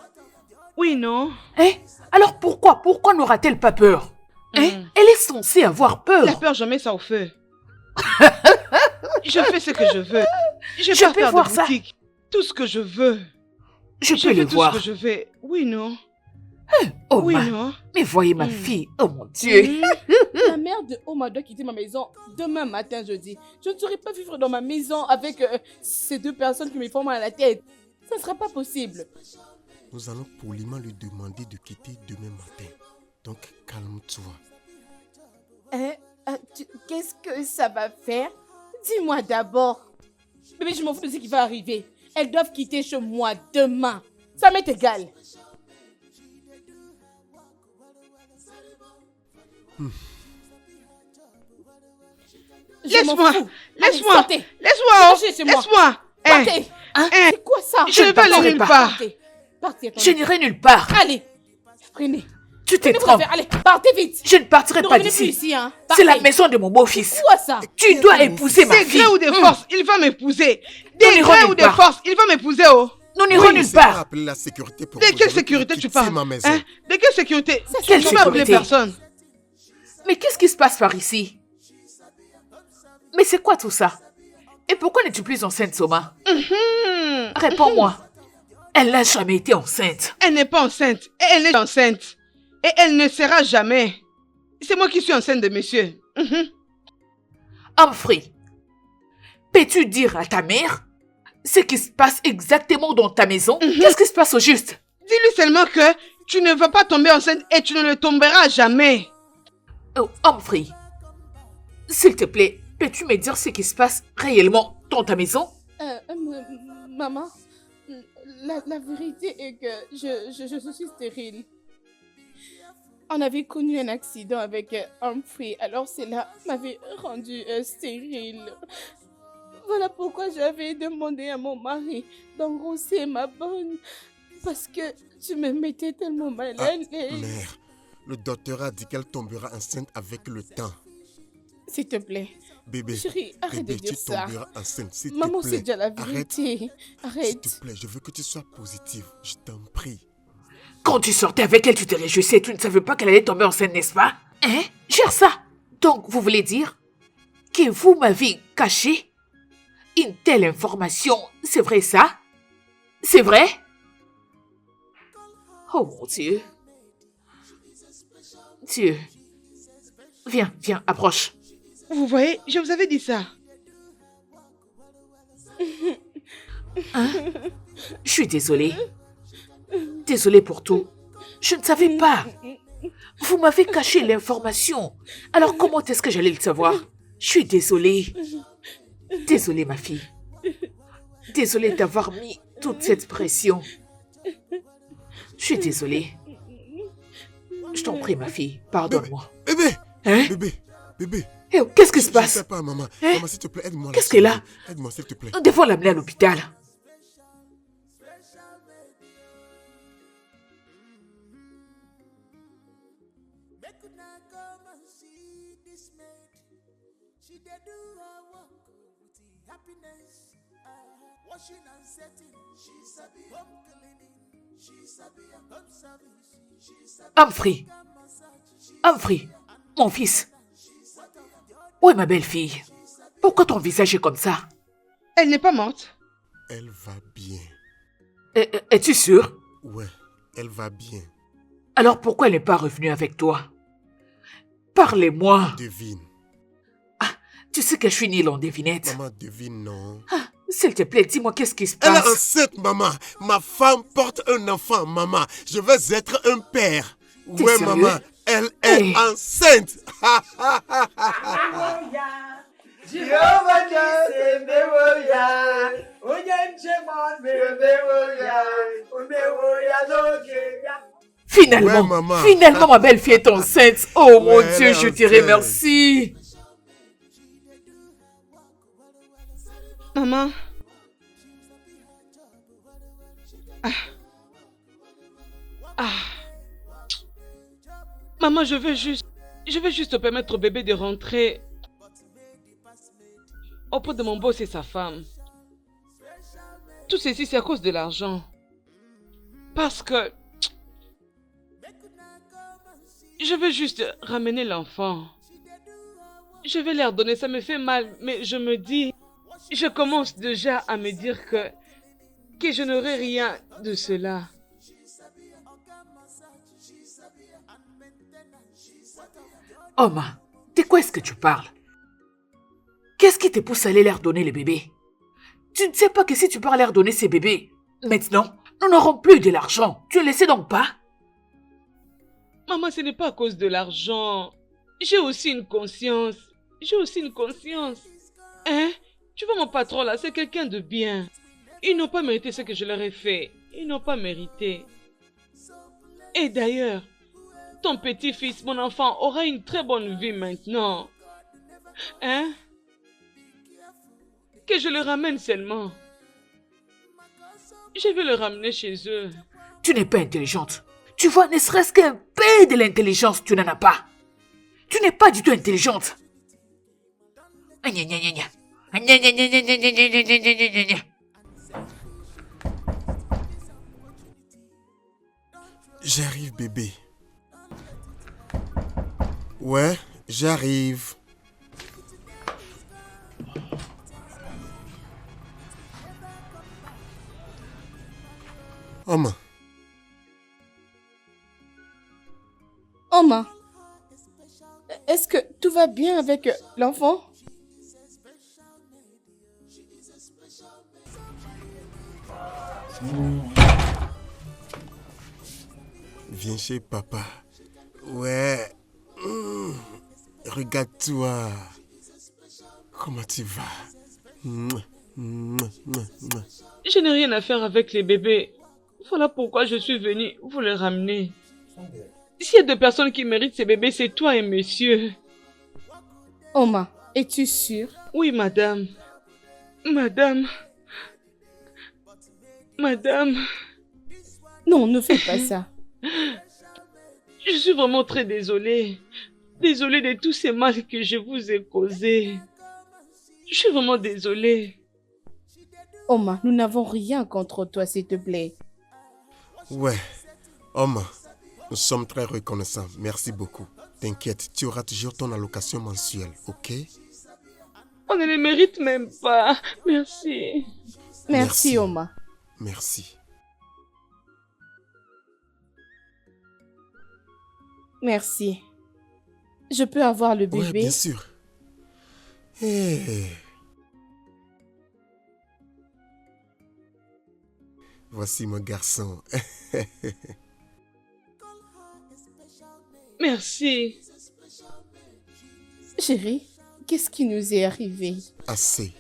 Oui, non? Hein? Alors pourquoi n'aura-t-elle pas peur? Hein? Elle est censée avoir peur. La peur, je mets ça au feu. Je fais ce que je veux. Je Je peux peux faire voir de ça. boutique. Tout ce que je veux. Je Je peux fais le tout voir. ce que je veux. Oui, non? Oma, Oui, non? mais voyez ma fille. Oh mon Dieu. La mère de Oma doit quitter ma maison demain matin, jeudi. Je ne saurais pas vivre dans ma maison avec ces deux personnes qui me font mal à la tête. Ça ne sera pas possible. Nous allons poliment lui demander de quitter demain matin. Donc, calme-toi. Qu'est-ce que ça va faire? Dis-moi d'abord. Bébé, je m'en fous de ce qui va arriver. Elles doivent quitter chez moi demain. Ça m'est égal. Je m'en Laisse-moi. fous. Laisse-moi. Allez, sortez. Laisse-moi. oh. Sortez chez moi. Laisse-moi. Partez. Hein? C'est quoi ça? Je ne vais pas aller partirai nulle pas. part. Partez. Partez, attendez. Je n'irai nulle part. Allez. Prenez. Tu te Prenez vos trompes. affaires. Allez, partez vite. Je ne partirai Ne pas revenez plus d'ici. ici, hein. C'est la Partez. maison de mon beau-fils. C'est quoi ça? Tu dois épouser ma Des fille. gré ou des forces, il va m'épouser. Des n'irons gré nulle ou des part. forces, il va m'épouser, oh. Nous n'irons nulle Laissez-moi part. appeler la sécurité pour De vous. quelle Je veux sécurité que tu vous quittiez parles? ma maison. Hein? De quelle sécurité? Quelle Je vais appeler sécurité? personne. Mais qu'est-ce qui se passe par ici? Mais c'est quoi tout ça? Et pourquoi n'es-tu plus enceinte, Soma? Réponds-moi. Elle n'a jamais été enceinte. Elle n'est pas enceinte. Et elle est enceinte. Et elle ne sera jamais. C'est moi qui suis enceinte de monsieur. Humphrey, peux-tu dire à ta mère ce qui se passe exactement dans ta maison? Qu'est-ce qui se passe au juste? Dis-lui seulement que tu ne vas pas tomber enceinte et tu ne le tomberas jamais. Oh, Humphrey, s'il te plaît, peux-tu me dire ce qui se passe réellement dans ta maison? Maman, la vérité est que je suis stérile. On avait connu un accident avec Humphrey, alors cela m'avait rendue stérile. Voilà pourquoi j'avais demandé à mon mari d'engrosser ma bonne. Parce que tu me mettais tellement mal à l'aise. Mère, le docteur a dit qu'elle tombera enceinte avec le temps. S'il te plaît. Bébé, Chérie, arrête bébé, de dire tu ça. tomberas enceinte, s'il Maman, te plaît. c'est déjà la Arrête. vérité. S'il Arrête. te plaît, je veux que tu sois positive. Je t'en prie. Quand tu sortais avec elle, tu te réjouissais, tu ne savais pas qu'elle allait tomber enceinte, n'est-ce pas? Hein? Gère ça. Donc, vous voulez dire que vous m'avez caché une telle information? C'est vrai ça? C'est vrai? Oh mon Dieu. Dieu. Viens, approche. Vous voyez, je vous avais dit ça. Je suis désolée. Désolée pour tout. Je ne savais pas. Vous m'avez caché l'information. Alors comment est-ce que j'allais le savoir? Je suis désolée. Désolée, ma fille. Désolée d'avoir mis toute cette pression. Je suis désolée. Je t'en prie, ma fille. Pardonne-moi. Bébé, Hein? bébé. Eh, qu'est-ce qui se Je ne passe? sais pas, maman. Hein? Maman, s'il te plaît, aide-moi. Qu'est-ce qu'elle a? Aide-moi, s'il te plaît. Nous devons l'amener à l'hôpital. Make una come and see this maid. She dey do her work with the happiness. Washing and setting, she sabi home cleaning. She sabi home service. She sabi Humphrey. Humphrey, mon fils. Où est ma belle-fille? Pourquoi ton visage est comme ça? Elle n'est pas morte. Elle va bien. Es-tu sûr? Ouais, elle va bien. Alors pourquoi elle n'est pas revenue avec toi? Parlez-moi. Devine. Tu sais que je suis nulle en devinette. Maman, devine, non. S'il te plaît, dis-moi qu'est-ce qui se Elle est passe. enceinte, maman. Ma femme porte un enfant, maman. Je vais être un père. T'es Ouais, sérieux? maman. Elle est Hey. enceinte. Finalement, Ouais, maman. finalement, ma belle fille est enceinte. Oh mon Ouais, elle Dieu, est je dirais enceinte. merci. Maman. Ah. Maman, je veux juste permettre au bébé de rentrer auprès de mon boss et sa femme. Tout ceci, c'est à cause de l'argent. Parce que je veux juste ramener l'enfant. Je vais leur donner, ça me fait mal, mais je me dis, je commence déjà à me dire que je n'aurai rien de cela. Oma, de quoi est-ce que tu parles? Qu'est-ce qui te pousse à aller leur donner le bébé? Tu ne sais pas que si tu pars leur donner ces bébés, maintenant, nous n'aurons plus de l'argent. Tu ne le sais donc pas? Maman, ce n'est pas à cause de l'argent. J'ai aussi une conscience. Hein? Tu vois mon patron là, c'est quelqu'un de bien. Ils n'ont pas mérité ce que je leur ai fait. Ils n'ont pas mérité. Et d'ailleurs, ton petit-fils, mon enfant, aura une très bonne vie maintenant. Hein? Que je le ramène seulement. Je vais le ramener chez eux. Tu n'es pas intelligente. Tu vois, ne serait-ce qu'un peu de l'intelligence, tu n'en as pas. Tu n'es pas du tout intelligente. Gna, gna, gna, gna. Gna, gna, gna, gna, gna, gna, gna, gna, gna, gna, gna. J'arrive, bébé. Ouais, j'arrive. Oma, Oma, est-ce que tout va bien avec l'enfant? viens chez papa. Ouais. Regarde-toi. Comment tu vas? Je n'ai rien à faire avec les bébés. Voilà pourquoi je suis venue vous les ramener. S'il y a deux personnes qui méritent ces bébés, c'est toi et monsieur. Oma, es-tu sûre? Oui, madame. Madame. Non, ne fais pas ça. Je suis vraiment très désolée. Désolée de tous ces mal que je vous ai causés. Je suis vraiment désolée. Oma, nous n'avons rien contre toi, s'il te plaît. Ouais. Oma, nous sommes très reconnaissants. Merci beaucoup. T'inquiète, tu auras toujours ton allocation mensuelle, ok? On ne les mérite même pas. Merci. Merci, Oma. Merci. Merci. Je peux avoir le Ouais, bébé? bien sûr. Hey. Voici mon garçon. Merci. Chérie, qu'est-ce qui nous est arrivé? Assez.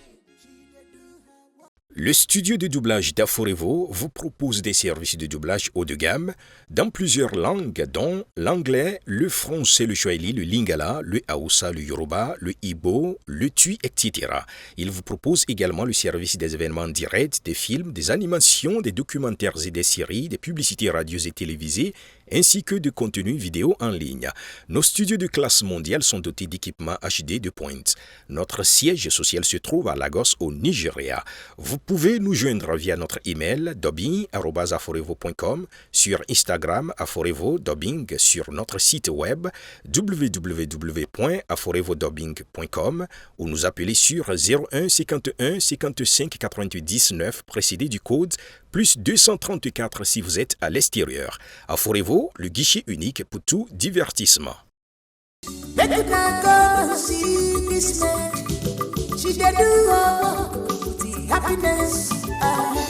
Le studio de doublage d'Aforevo vous propose des services de doublage haut de gamme dans plusieurs langues, dont l'anglais, le français, le swahili, le lingala, le hausa, le yoruba, le igbo, le tui, etc. Il vous propose également le service des événements directs, des films, des animations, des documentaires et des séries, des publicités radio et télévisées, ainsi que de contenus vidéo en ligne. Nos studios de classe mondiale sont dotés d'équipements HD de pointe. Notre siège social se trouve à Lagos, au Nigeria. Vous pouvez nous joindre via notre email dubbing@aforevo.com, sur Instagram Aforevo Dubbing, sur notre site web www.aforevodubbing.com ou nous appeler sur 01 51 55 98 19 précédé du code plus 234 si vous êtes à l'extérieur. À Forevo, le guichet unique pour tout divertissement. Make una go see this man. She dey do her work with the happiness.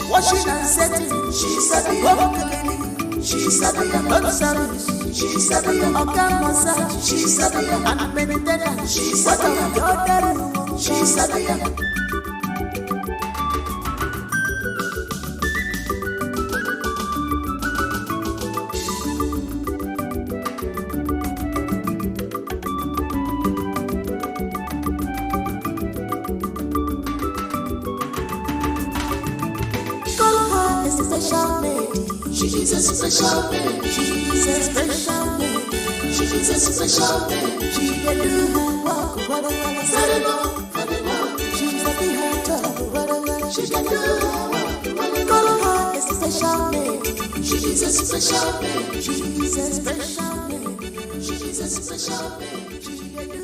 Washing and setting, she sabi. Home cleaning, she sabi. Home service, she sabi. Organ massage, she sabi. And maintenance, she sabi. Daughter, she sabi. She's a special lady. She's a special lady. She's a special lady. She can do her work, whatever. She's a behind top, whatever. She can do her work, whatever. Call her a special lady. She's a special lady. She's a special lady. She's a special lady. She can do